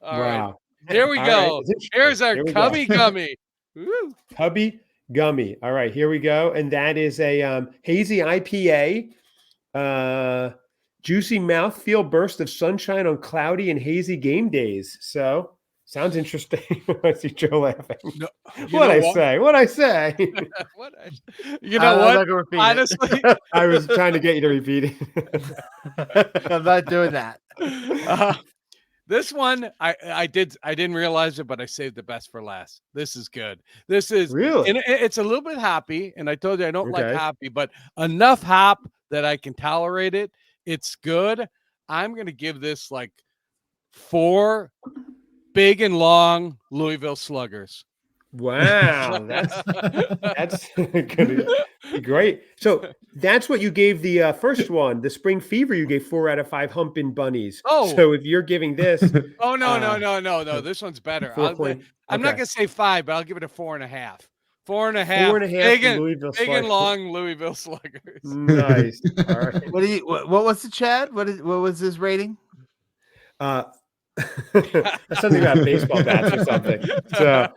All right.
Wow.
Here we
All
go.
right.
Here's our
Here we
Cubby
go.
Gummy. Woo.
Cubby Gummy. All right, here we go. And that is a hazy IPA. Juicy mouthfeel burst of sunshine on cloudy and hazy game days. So sounds interesting. I see Joe laughing.
No,
What'd I say?
what? You know
I'm not
what?
gonna repeat it.
Honestly,
I was trying to get you to repeat it.
I'm not doing that.
this one I didn't realize it, but I saved the best for last. This is good. This is
Really?
and it's a little bit hoppy, and I told you I don't like
Okay.
hoppy, but enough hop that I can tolerate it. It's good. I'm gonna give this like 4 big and long Louisville Sluggers.
Wow, that's gonna be great. So that's what you gave the first one, the Spring Fever. You gave 4 out of 5 humping bunnies.
Oh.
So if you're giving this,
Oh no. This one's better.
4 point,
I'm not
okay.
gonna say 5, but I'll give it a 4.5. 4.5.
4.5
Big and,
Louisville
big and
Sluggers.
long Louisville Sluggers.
Nice. All right.
What was the Chad? What was his rating?
Something about baseball bats or something. So,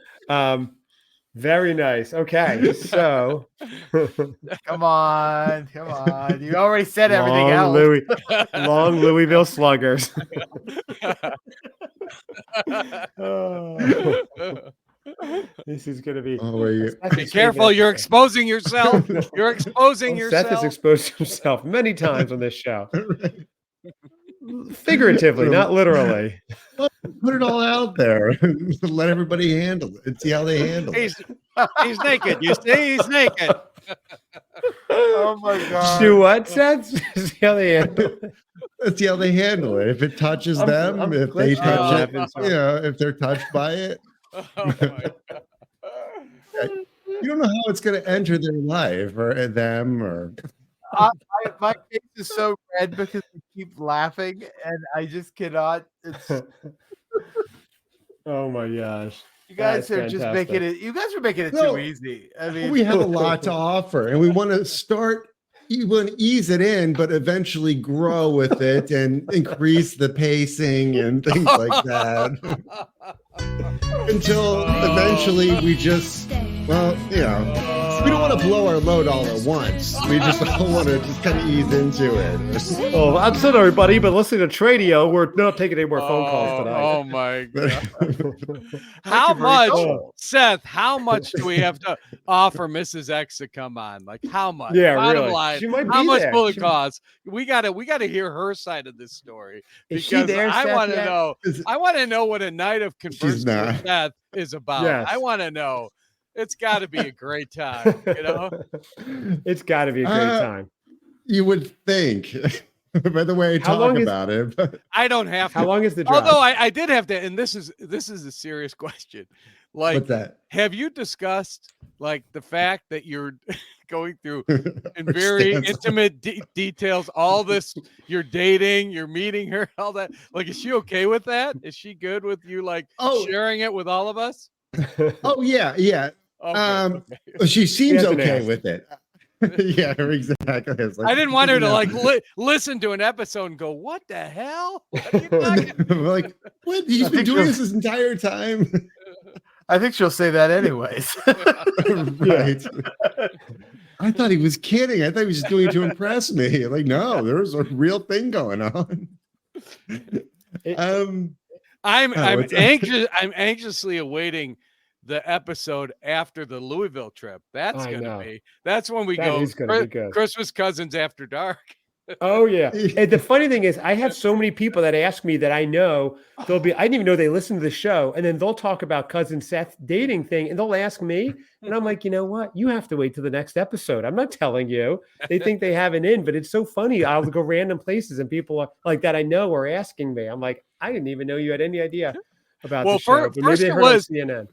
very nice. Okay, so
Come on. You already said everything else.
long Louisville Sluggers. Oh, this is going to be.
Oh, are you?
Be careful, you're exposing yourself. You're exposing yourself.
Seth has exposed himself many times on this show. Figuratively, not literally.
Put it all out there. Let everybody handle it and see how they handle it.
He's naked. You see, he's naked.
Oh my god.
Do what, Seth? See how they handle it.
Let's see how they handle it. If it touches them,
I'm
if they
glitching
touch
out.
it, if they're touched by it,
Oh my god.
you don't know how it's going to enter their life or them or.
My face is so red because we keep laughing and I just cannot.
Oh my gosh.
You guys
That's
are just
fantastic.
making it. You guys are making it
No,
too easy. I mean,
We have a lot to offer, and we want to start. You want to ease it in, but eventually grow with it and increase the pacing and things like that. Until eventually we just, well, we don't want to blow our load all at once. We just want to just kind of ease into it.
Oh, I'm sorry, everybody, but listening to Tradio, we're not taking any more phone calls tonight.
Oh my god. How much, Seth? How much do we have to offer Mrs. X to come on? Like how much?
Yeah,
Bottom
really.
line,
She might
how
be
much
there.
will it cost? We gotta hear her side of this story
Is
because
she there,
I
Seth,
want to
yet?
know. I want to know what a night of conversing
not.
with Seth is about.
Yes.
I want to know. It's got to be a great time, you know.
It's got to be a great time.
You would think, by the way I
How long
talk
is-
about it. But
I don't have to.
How long is the drive?
Although I did have to, and this is a serious question. Like,
what's that?
have you discussed like the fact that you're going through in very intimate details all this. You're dating, you're meeting her, all that. Like, is she okay with that? Is she good with you like sharing it with all of us?
Oh yeah, yeah.
Okay.
She seems
hasn't
okay
asked.
with it. Yeah, exactly. It's like,
I didn't want her to
no.
like listen to an episode and go, "What the hell? What are you talking?"
Like, what? He's been doing this entire time.
I think she'll say that anyways.
Right. I thought he was kidding. I thought he was just doing it to impress me. Like, no, there's a real thing going on.
I'm anxiously awaiting the episode after the Louisville trip. That's when we go
is gonna be good.
Christmas Cousins After Dark.
Oh yeah. And the funny thing is, I have so many people that ask me that I know I didn't even know they listen to the show, and then they'll talk about cousin Seth dating thing, and they'll ask me, and I'm like, you know what? You have to wait till the next episode. I'm not telling you. They think they have it in, but it's so funny. I'll go random places, and people are like that I know are asking me. I'm like, I didn't even know you had any idea about the show. But maybe they heard on CNN.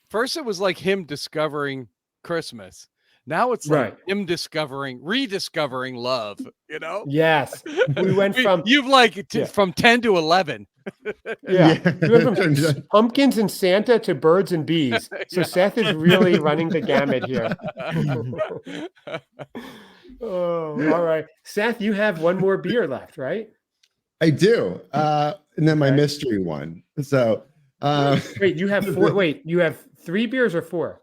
First, it was like him discovering Christmas. Now it's like him rediscovering love, you know?
Yes. We went from
from 10 to 11.
Yeah. We went from pumpkins and Santa to birds and bees. So Seth is really running the gamut here. Oh, all right. Seth, you have one more beer left, right?
I do. And then my mystery one. So
wait, you have four. Wait, you have 3 beers or 4?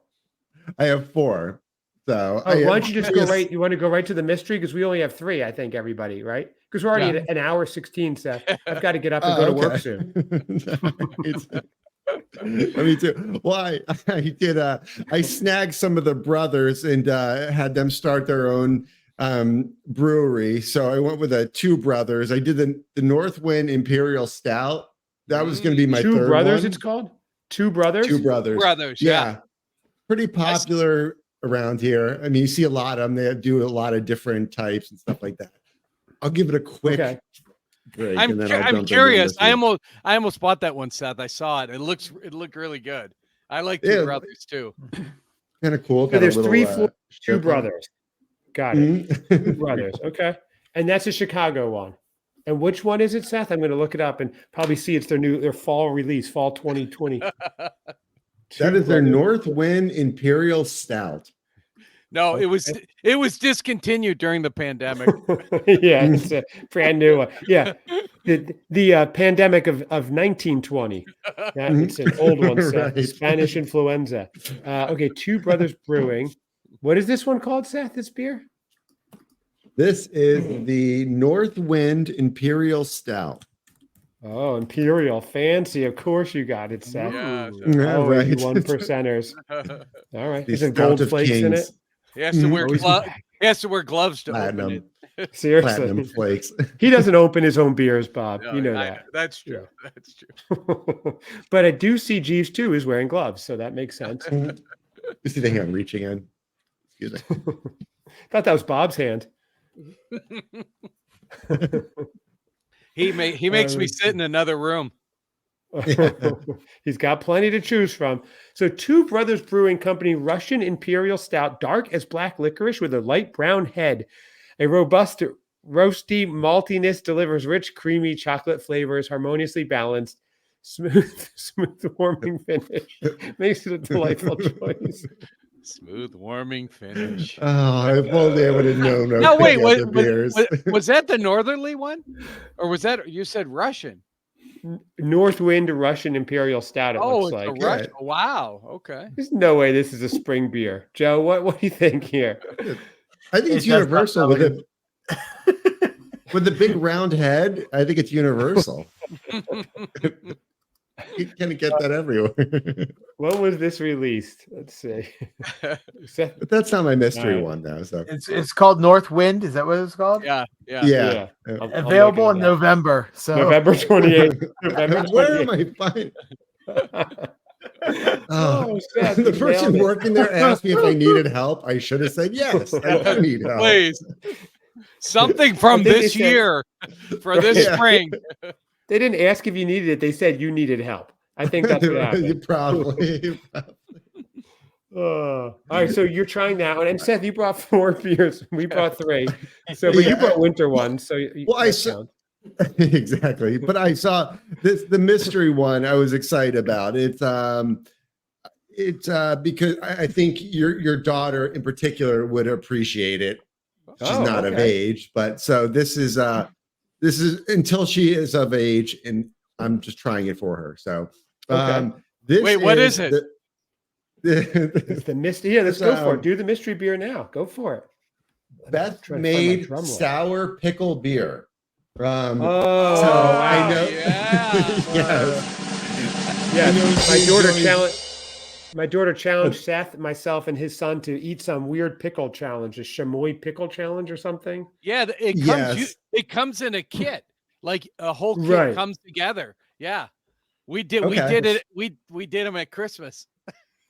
I have 4. So
why don't you just go right? You want to go right to the mystery because we only have 3, I think, everybody, right? Because we're already at an hour 16, Seth. I've got to get up and go to work soon.
Me too. Well, I did. I snagged some of the brothers and had them start their own brewery. So I went with 2 brothers. I did the Northwind Imperial Stout. That was going to be my
2
third
brothers.
one.
It's called 2 brothers.
2 brothers.
Yeah.
Pretty popular around here. I mean, you see a lot of them. They do a lot of different types and stuff like that. I'll give it a quick break.
I'm curious. I almost bought that one, Seth. I saw it. It looked really good. I like 2 brothers too.
Kind of cool.
So there's 3 floors, 2 brothers. Got it. 2 brothers. Okay. And that's a Chicago one. And which one is it, Seth? I'm going to look it up and probably see it's their fall release, fall 2020.
That is their Northwind Imperial Stout.
No, it was discontinued during the pandemic.
Yeah, it's a brand new one. Yeah, the pandemic of 1920. Yeah, it's an old one, Seth.
Right.
Spanish influenza. Okay, 2 Brothers Brewing. What is this one called, Seth? This beer?
This is the Northwind Imperial Stout.
Oh, Imperial. Fancy. Of course you got it, Seth.
Yeah,
Oh,
right.
you 1%ers. All right.
These
Is there gold
Stout of
flakes in it?
Kings.
He has to wear He has to wear gloves to open it.
Seriously.
Platinum flakes.
He doesn't open his own beers, Bob.
No,
you know that.
That's true.
Yeah.
That's true.
But I do see Jeeves too is wearing gloves, so that makes sense.
You see the hand reaching in. Excuse me.
Thought that was Bob's hand.
He makes me sit in another room.
He's got plenty to choose from. So 2 Brothers Brewing Company Russian Imperial Stout, dark as black licorice with a light brown head. A robust, roasty maltiness delivers rich, creamy chocolate flavors, harmoniously balanced, smooth, warming finish. Makes it a delightful choice.
Smooth, warming finish.
Oh, if only I would have known.
No, wait, was that the northerly one? Or was that, you said Russian?
Northwind Russian Imperial Stout, it looks like.
A Russian. Wow, okay.
There's no way this is a spring beer. Joe, what do you think here?
I think it's universal with it. With the big round head, I think it's universal. You can get that everywhere.
When was this released? Let's see.
But that's not my mystery one though. So
it's called Northwind. Is that what it's called?
Yeah.
Available in November. So
November 28th.
Where am I finding? The person working there asked me if I needed help. I should have said yes. I do need help.
Please. Something from this year for this spring.
They didn't ask if you needed it. They said you needed help. I think that's what happened.
Probably.
All right, so you're trying that one, and Seth, you brought 4 beers. We brought 3. So, but you brought winter ones. So,
I saw exactly. But I saw the mystery one. I was excited about it's because I think your daughter in particular would appreciate it. She's not of age, but so this is until she is of age, and I'm just trying it for her. So,
wait, what is it?
It's the mystery. Yeah, let's go for it. Do the mystery beer now. Go for it.
Beth made sour pickle beer. So I know.
Yes. My daughter challenged Seth, myself, and his son to eat some weird pickle challenge, a chamois pickle challenge or something.
Yeah, it comes in a kit, like a whole kit comes together. Yeah, we did it. We did them at Christmas.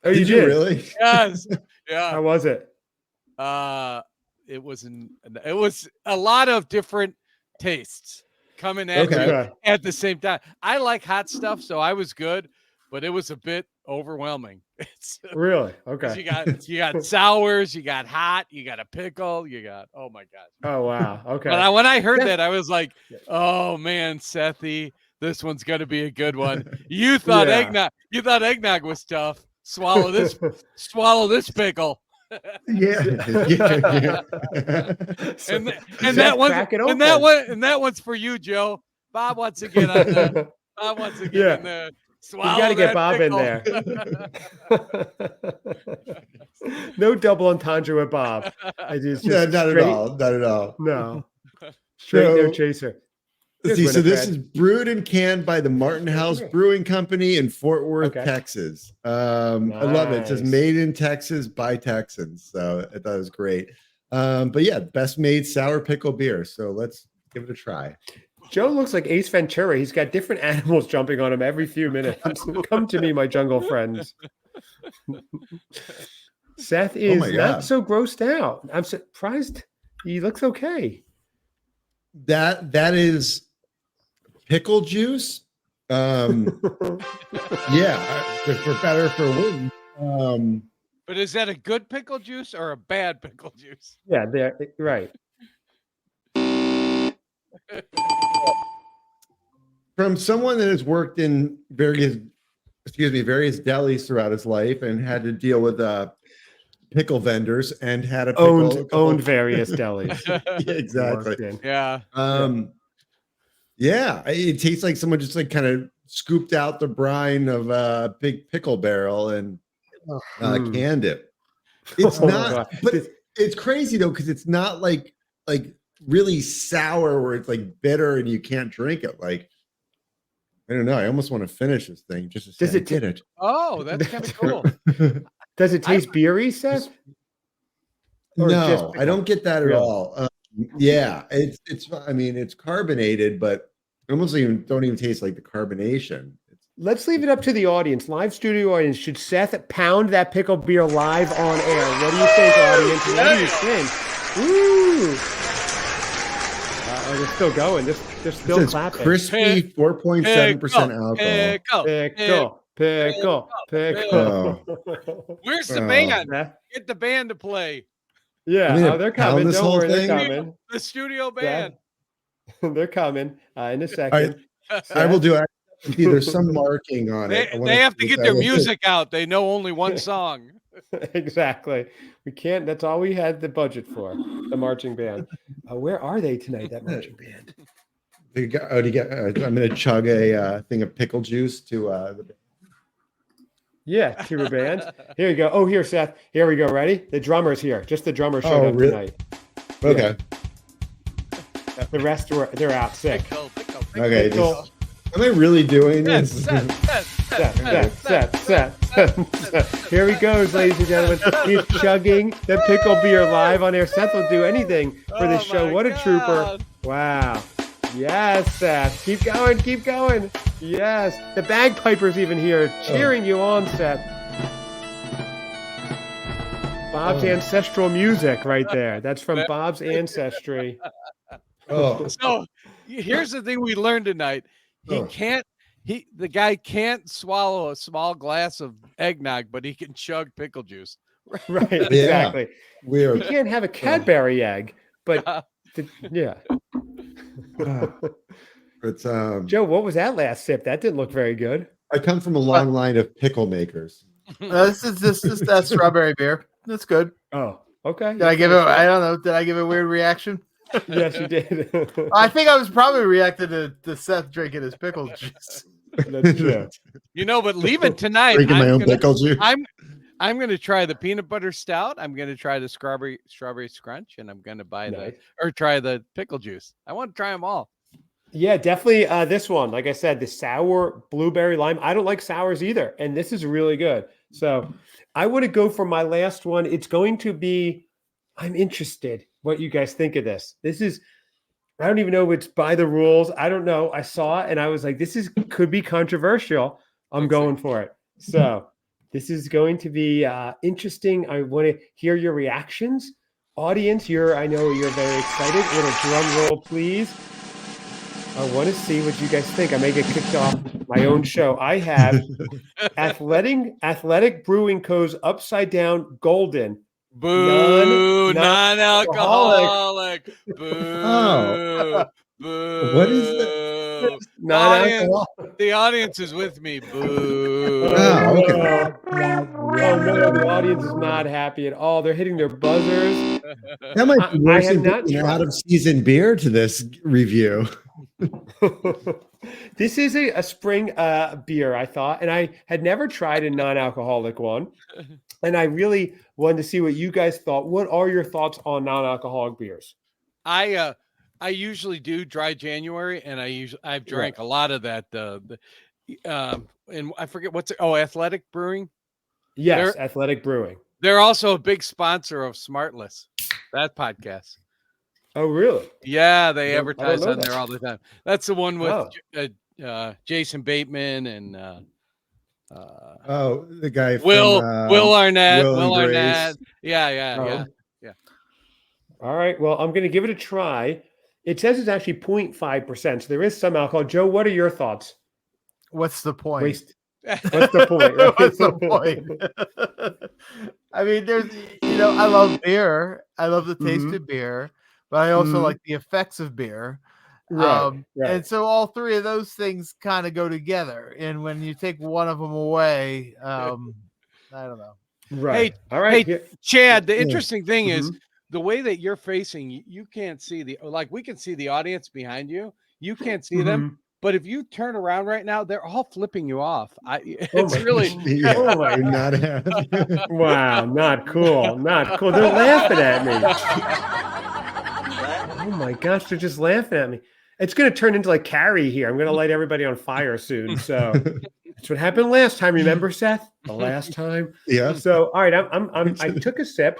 Oh,
did you really?
Yes. Yeah.
How was it?
It was a lot of different tastes coming at you at the same time. I like hot stuff, so I was good, but it was a bit overwhelming.
Really? Okay.
You got sours, you got hot, you got a pickle, you got oh my gosh.
Oh wow. Okay.
But when I heard that, I was like, oh man, Sethy, this one's gonna be a good one. You thought eggnog was tough. Swallow this pickle.
Yeah.
And that one's for you, Joe. Bob wants to get on that. Bob wants to get in there. Swallow
you got to get Bob
pickle.
in there. No double entendre with Bob.
Not at all.
No. Straight no chaser.
So this is brewed and canned by the Martin House Brewing Company in Fort Worth, Texas. I love it. It says made in Texas by Texans. So I thought it was great. But yeah, best made sour pickle beer. So let's give it a try.
Joe looks like Ace Ventura. He's got different animals jumping on him every few minutes. Come to me, my jungle friends. Seth is not so grossed out. I'm surprised he looks okay.
That is pickle juice. For better for worse.
But is that a good pickle juice or a bad pickle juice?
Yeah, they're right.
From someone that has worked in various delis throughout his life and had to deal with pickle vendors and had
owned various delis.
Yeah, exactly.
Yeah.
It tastes like someone just like kind of scooped out the brine of a big pickle barrel and canned it. It's not, but it's crazy though, because it's not like really sour where it's like bitter and you can't drink it. Like, I don't know. I almost want to finish this thing just to say,
does it
get it?
Oh, that's kind of cool.
Does it taste beery, Seth?
No, I don't get that at all. It's carbonated, but almost don't even taste like the carbonation.
Let's leave it up to the audience, live studio audience. Should Seth pound that pickle beer live on air? What do you think, audience? What do you think? Ooh. They're still going. They're still clapping.
Crispy 4.7% alcohol.
Pickle.
Where's the band? Get the band to play.
Yeah, they're coming. Don't worry, they're coming.
The studio band.
They're coming in a second.
I will do it. There's some marking on it.
They have to get their music out. They know only one song.
Exactly. We can't. That's all we had the budget for. The marching band. Where are they tonight? That marching band.
I'm going to chug a thing of pickle juice to the band.
Yeah, to the band. Here you go. Oh, here, Seth. Here we go. Ready? The drummer's here. Just the drummer showed up tonight.
Okay.
Yeah. The rest they're out sick.
Okay. Am I really doing this?
Set. Here he goes, ladies and gentlemen. He's chugging the pickle beer live on air. Seth will do anything for this show. What a trooper. Wow. Yes, Seth. Keep going. Yes. The bagpipers even here cheering you on, Seth. Bob's ancestral music right there. That's from Bob's ancestry.
Oh.
So here's the thing we learned tonight. the guy can't swallow a small glass of eggnog, but he can chug pickle juice.
Right, exactly. You
Weird.
can't have a Cadbury egg, but yeah.
It's
Joe, what was that last sip? That didn't look very good.
I come from a long line of pickle makers.
This is that strawberry beer. That's good.
Oh, okay.
Did I give it? I don't know. Did I give a weird reaction?
Yes, you did.
I think I was probably reacting to Seth drinking his pickle juice.
That's true.
But leaving tonight,
Drinking my own pickle juice.
I'm going to try the peanut butter stout. I'm going to try the strawberry scrunch, and I'm going to try the pickle juice. I want to try them all.
Yeah, definitely. This one, like I said, the sour blueberry lime. I don't like sours either, and this is really good. So I want to go for my last one. It's going to be. I'm interested what you guys think of this. This is. I don't even know if it's by the rules. I don't know. I saw it and I was like, could be controversial. I'm going for it. So this is going to be interesting. I want to hear your reactions. Audience, I know you're very excited. A little drum roll, please. I want to see what you guys think. I may get kicked off my own show. I have Athletic Brewing Co.'s Upside Down Golden.
Boo! Non-alcoholic. Boo!
Oh.
Boo!
What is that?
The audience is with me. Boo!
Oh, okay.
Oh no, the audience is not happy at all. They're hitting their buzzers.
That might be worse than
tried.
out of season beer to this review.
This is a spring beer, I thought, and I had never tried a non-alcoholic one. And I really wanted to see what you guys thought. What are your thoughts on non-alcoholic beers?
I usually do dry January, and I've drank a lot of that. And I forget Athletic Brewing.
Yes, Athletic Brewing.
They're also a big sponsor of Smartless, that podcast.
Oh, really?
Yeah, they advertise on there all the time. That's the one with Jason Bateman and
the guy
Will Arnett.
Will
Arnett. Yeah.
All right. Well, I'm going to give it a try. It says it's actually 0.5%. So there is some alcohol. Joe, what are your thoughts?
What's the point?
What's the point? Right?
What's the point? I mean, I love beer. I love the taste of beer, but I also like the effects of beer.
Right.
And so all three of those things kind of go together. And when you take one of them away, I don't know.
Right. All right.
Hey, Chad, the interesting thing is the way that you're facing, you can't see we can see the audience behind you. You can't see them. But if you turn around right now, they're all flipping you off. It's really
not happy.
Wow, not cool. Not cool. They're laughing at me. Oh my gosh, they're just laughing at me. It's going to turn into like Carrie here. I'm going to light everybody on fire soon. So that's what happened last time. Remember, Seth? The last time.
Yeah.
So all right, I took a sip.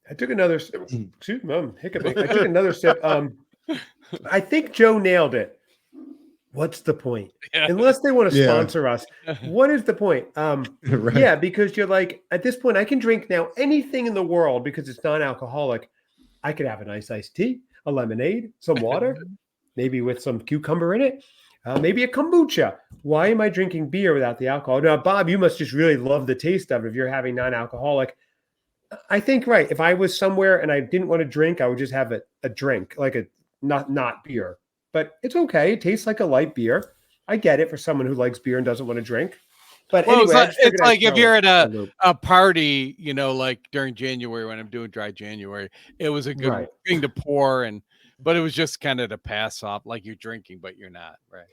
I took another sip. Excuse me, I'm hiccuping. I took another sip. I think Joe nailed it. What's the point?
Yeah.
Unless they want to sponsor us, what is the point?
Right.
Yeah, because you're like, at this point, I can drink now anything in the world because it's non-alcoholic. I could have a nice iced tea, a lemonade, some water, maybe with some cucumber in it, maybe a kombucha. Why am I drinking beer without the alcohol? Now, Bob, you must just really love the taste of it if you're having non-alcoholic. I think, right, if I was somewhere and I didn't want to drink, I would just have a drink, like a not beer. But it's okay. It tastes like a light beer. I get it for someone who likes beer and doesn't want to drink. But anyway,
it's like if you're at a party, like during January when I'm doing dry January, it was a good thing to pour, but it was just kind of to pass off, like you're drinking, but you're not, right?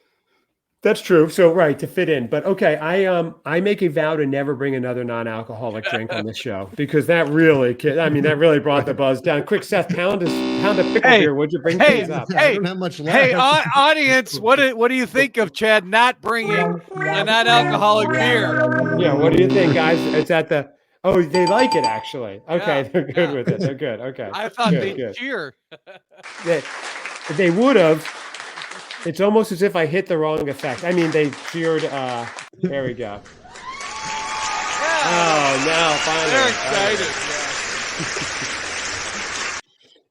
That's true. So to fit in. But okay, I make a vow to never bring another non-alcoholic drink on this show because that really brought the buzz down. Quick, Seth, pound a pickle beer. Would you bring things up?
I don't have much left.
Hey, audience, what do you think of Chad not bringing a non-alcoholic beer?
Yeah, what do you think, guys? It's at the. Oh, they like it actually. Okay, they're good with it. They're good. Okay,
I thought they'd cheer.
They would have. It's almost as if I hit the wrong effect. I mean, they cheered. There we go.
Yeah.
Oh, now finally.
They're excited.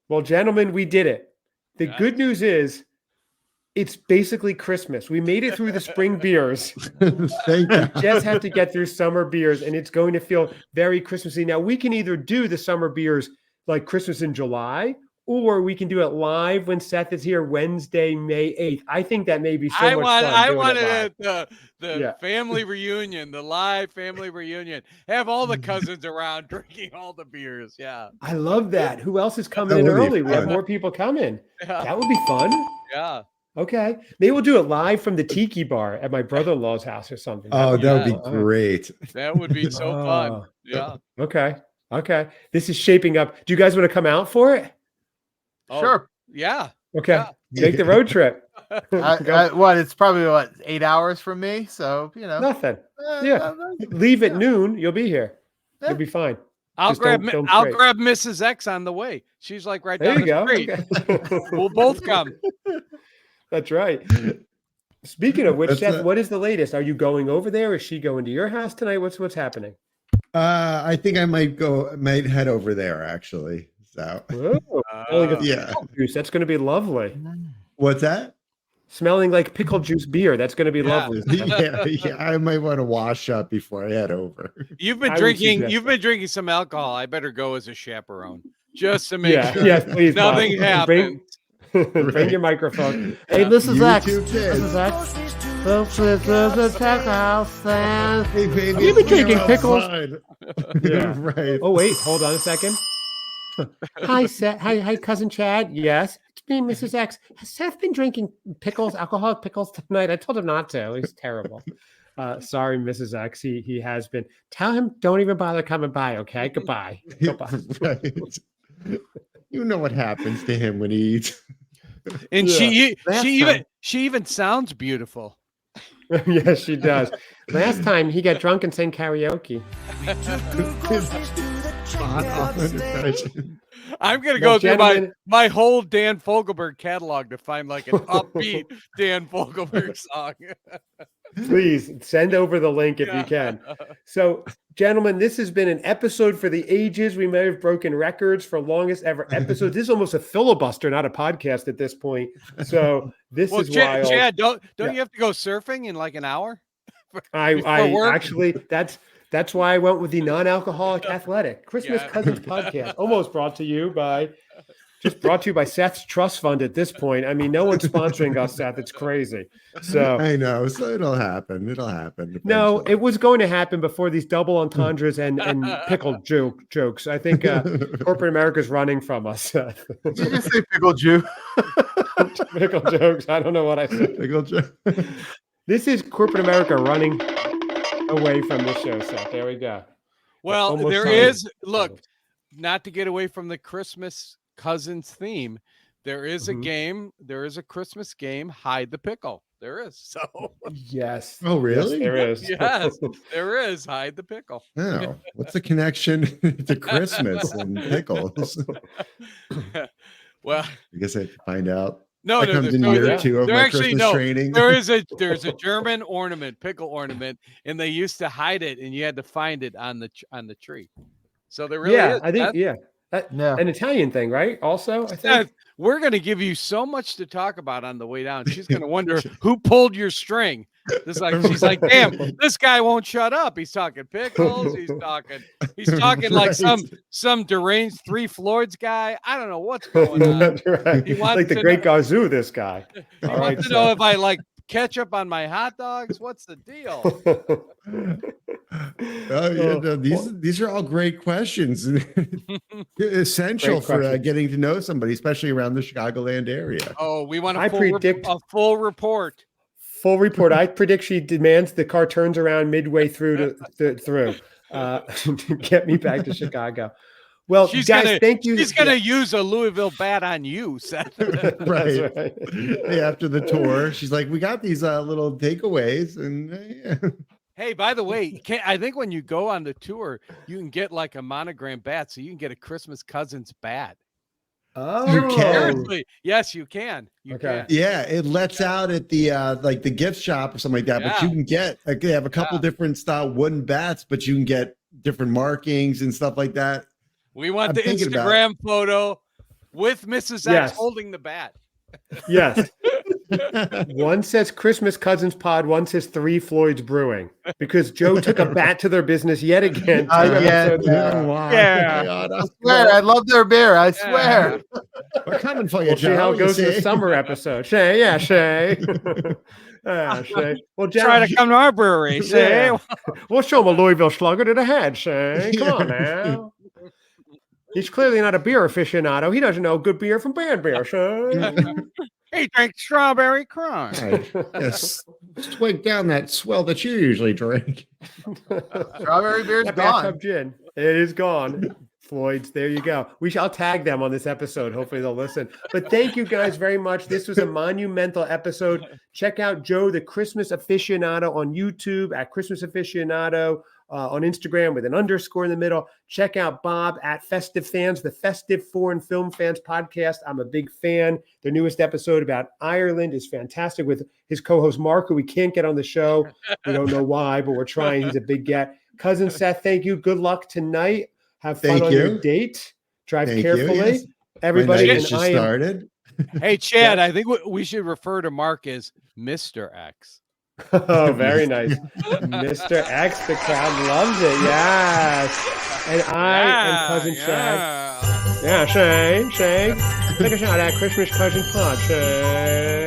Well, gentlemen, we did it. The good news is it's basically Christmas. We made it through the spring beers.
Thank you.
Just have to get through summer beers, and it's going to feel very Christmassy. Now, we can either do the summer beers like Christmas in July, or we can do it live when Seth is here Wednesday, May 8th. I think that may be so much fun.
I
doing
wanted
it live.
the family reunion, the live family reunion. Have all the cousins around drinking all the beers. Yeah.
I love that. Who else is coming
That
in
would be
early? We have
fun.
more people coming.
Yeah.
That would be fun.
Yeah.
Okay. Maybe we'll do it live from the tiki bar at my brother-in-law's house or something.
Oh, that would be
Yeah.
great.
That would be so fun.
Oh.
Yeah.
Okay. This is shaping up. Do you guys want to come out for it?
Oh,
Sure.
Yeah.
Okay.
Yeah.
Make the road trip.
It's probably 8 hours from me. So,
Nothing. Yeah. Leave at noon. You'll be here.
Yeah.
You'll be fine.
I'll
Just
grab
don't
I'll
break.
grab Mrs. X on the way. She's like right
There
down
you go.
the street.
Okay.
We'll both come.
That's right. Speaking of which,
That's
Seth,
a-
what is the latest? Are you going over there? Is she going to your house tonight? What's happening?
I think I might head over there actually. So
Smelling of
yeah.
pickle juice. That's going to be lovely.
What's that?
Smelling like pickle juice beer. That's going to be
Yeah.
lovely.
Yeah, I might want to wash up before I head over.
You've been
I would
drinking.
suggest
You've
that.
been drinking some alcohol. I better go as a chaperone just to make
Yeah.
sure
Yes, please. Bob.
nothing happens.
Bring your microphone.
Hey, this is
You
X.
too,
This
kid.
is X. This is the tech house, and
Hey, baby,
Have you been
we're
drinking pickles?
outside.
Yeah.
Right.
Oh, wait. Hold on a second. Hi, Seth. Hi, cousin Chad. Yes. It's me, Mrs. X. Has Seth been drinking alcoholic pickles tonight? I told him not to. He's terrible. Sorry, Mrs. X. He has been. Tell him don't even bother coming by, okay? Goodbye. Goodbye.
Right. You know what happens to him when he eats.
And
Yeah.
she even sounds beautiful.
Yes, she does. Last time he got drunk and sang karaoke.
I'm gonna
Well,
go through
gentlemen-
my whole Dan Fogelberg catalog to find like an upbeat Dan Fogelberg song.
Please send over the link if you can. So, gentlemen, this has been an episode for the ages. We may have broken records for longest ever episode. This is almost a filibuster, not a podcast at this point. So this
Well,
is wild.
Chad, don't
Yeah.
you have to go surfing in like an hour?
I
before work?
actually that's why I went with the non-alcoholic athletic Christmas
Yeah.
Cousins podcast. Almost brought to you by Seth's Trust Fund at this point. I mean, no one's sponsoring us, Seth. It's crazy. So
I know. So it'll happen. It'll happen.
no,
eventually.
it was going to happen before these double entendres and pickle jokes. I think corporate America's running from us. Seth.
Did you just say pickle Jew?
Pickle jokes. I don't know what I said.
Pickle Joe.
This is corporate America running away from the show, Seth. There we go.
Well,
Almost
there
time.
is. Look, not to get away from the Christmas Cousins theme, there is a
Mhm.
game. There is a Christmas game. Hide the pickle. There is. So
Yes.
Oh, really?
Yes, there is.
yes, there is. Hide the pickle.
Oh, what's the connection to Christmas and pickles?
Well,
I guess I have to find out.
no,
That
no,
comes
there's
in
no,
year two of
there
my
actually
Christmas
no.
training.
There's a German ornament, pickle ornament, and they used to hide it, and you had to find it on the tree. So there really is.
I think
That-
No.
an Italian thing, right? Also, I think.
Seth, we're going to give you so much to talk about on the way down. She's going to wonder who pulled your string. She's like, damn, this guy won't shut up. He's talking pickles. He's talking like
Right.
some deranged Three Floyds guy. I don't know what's going on.
That's right.
He wants
Like the
to
great Gazoo, this guy.
He
All right,
wants to know
Seth.
if I like ketchup on my hot dogs. What's the deal?
Oh, yeah, no, these are all great questions. Essential
Great
for
questions.
getting to know somebody, especially around the Chicagoland area.
Oh, we want
I
a
predict-
a full report.
Full report. I predict she demands the car turns around midway through to get me back to Chicago. Well,
She's
guys,
gonna-
thank you.
He's going to use a Louisville bat on you, Seth.
That's
Right.
right.
Yeah, after the tour, she's like, "We got these little takeaways," and
Hey, by the way, I think when you go on the tour, you can get like a monogram bat, so you can get a Christmas Cousins bat.
Oh,
You can.
Seriously, yes, you can. You
Okay.
can.
yeah, it lets out at the like the gift shop or something like that. But you
Yeah.
can get they have a couple
Yeah.
different style wooden bats, but you can get different markings and stuff like that.
We want
I'm
the
thinking about
Instagram photo with Mrs. X
Yes.
holding the bat.
Yes. One says Christmas Cousins Pod. One says 3 Floyds Brewing because Joe took a bat to their business yet again. 2 episodes ago.
Yeah.
I swear, I love their beer. I swear.
We're coming for you,
We'll see
Joe.
how it
you
goes in the
see?
summer episode. Shay, yeah, Shay. Yeah, Shay. Well,
Try to come to our brewery. Say,
Yeah. We'll show him a Louisville Slugger to the head, Shay. Come on now. He's clearly not a beer aficionado. He doesn't know good beer from bad beer, Shay.
he drinks strawberry crunch.
Right. Yes. Swig down that swell that you usually drink.
Strawberry beer's
That
gone.
bathtub gin. It is gone. Floyd's, there you go. I'll tag them on this episode. Hopefully they'll listen. But thank you guys very much. This was a monumental episode. Check out Joe, the Christmas Aficionado, on YouTube at Christmas Aficionado, on Instagram with an underscore in the middle. Check out Bob at Festive Fans, the Festive Foreign Film Fans podcast. I'm a big fan. Their newest episode about Ireland is fantastic with his co-host Mark, who we can't get on the show. We don't know why, but we're trying. He's a big get. Cousin Seth, thank you. Good luck tonight. Have fun
Thank
on
you.
your date. Drive
Thank you,
carefully.
yes.
Everybody,
My
and
night just
I am
started.
Hey, Chad, I think we should refer to Mark as Mr. X.
Oh, very nice. Mr. X, the crowd loves it. Yes. And I am Cousin Chad. Yeah, Shay. Take a shot at Christmas Cousin Pod, Shay.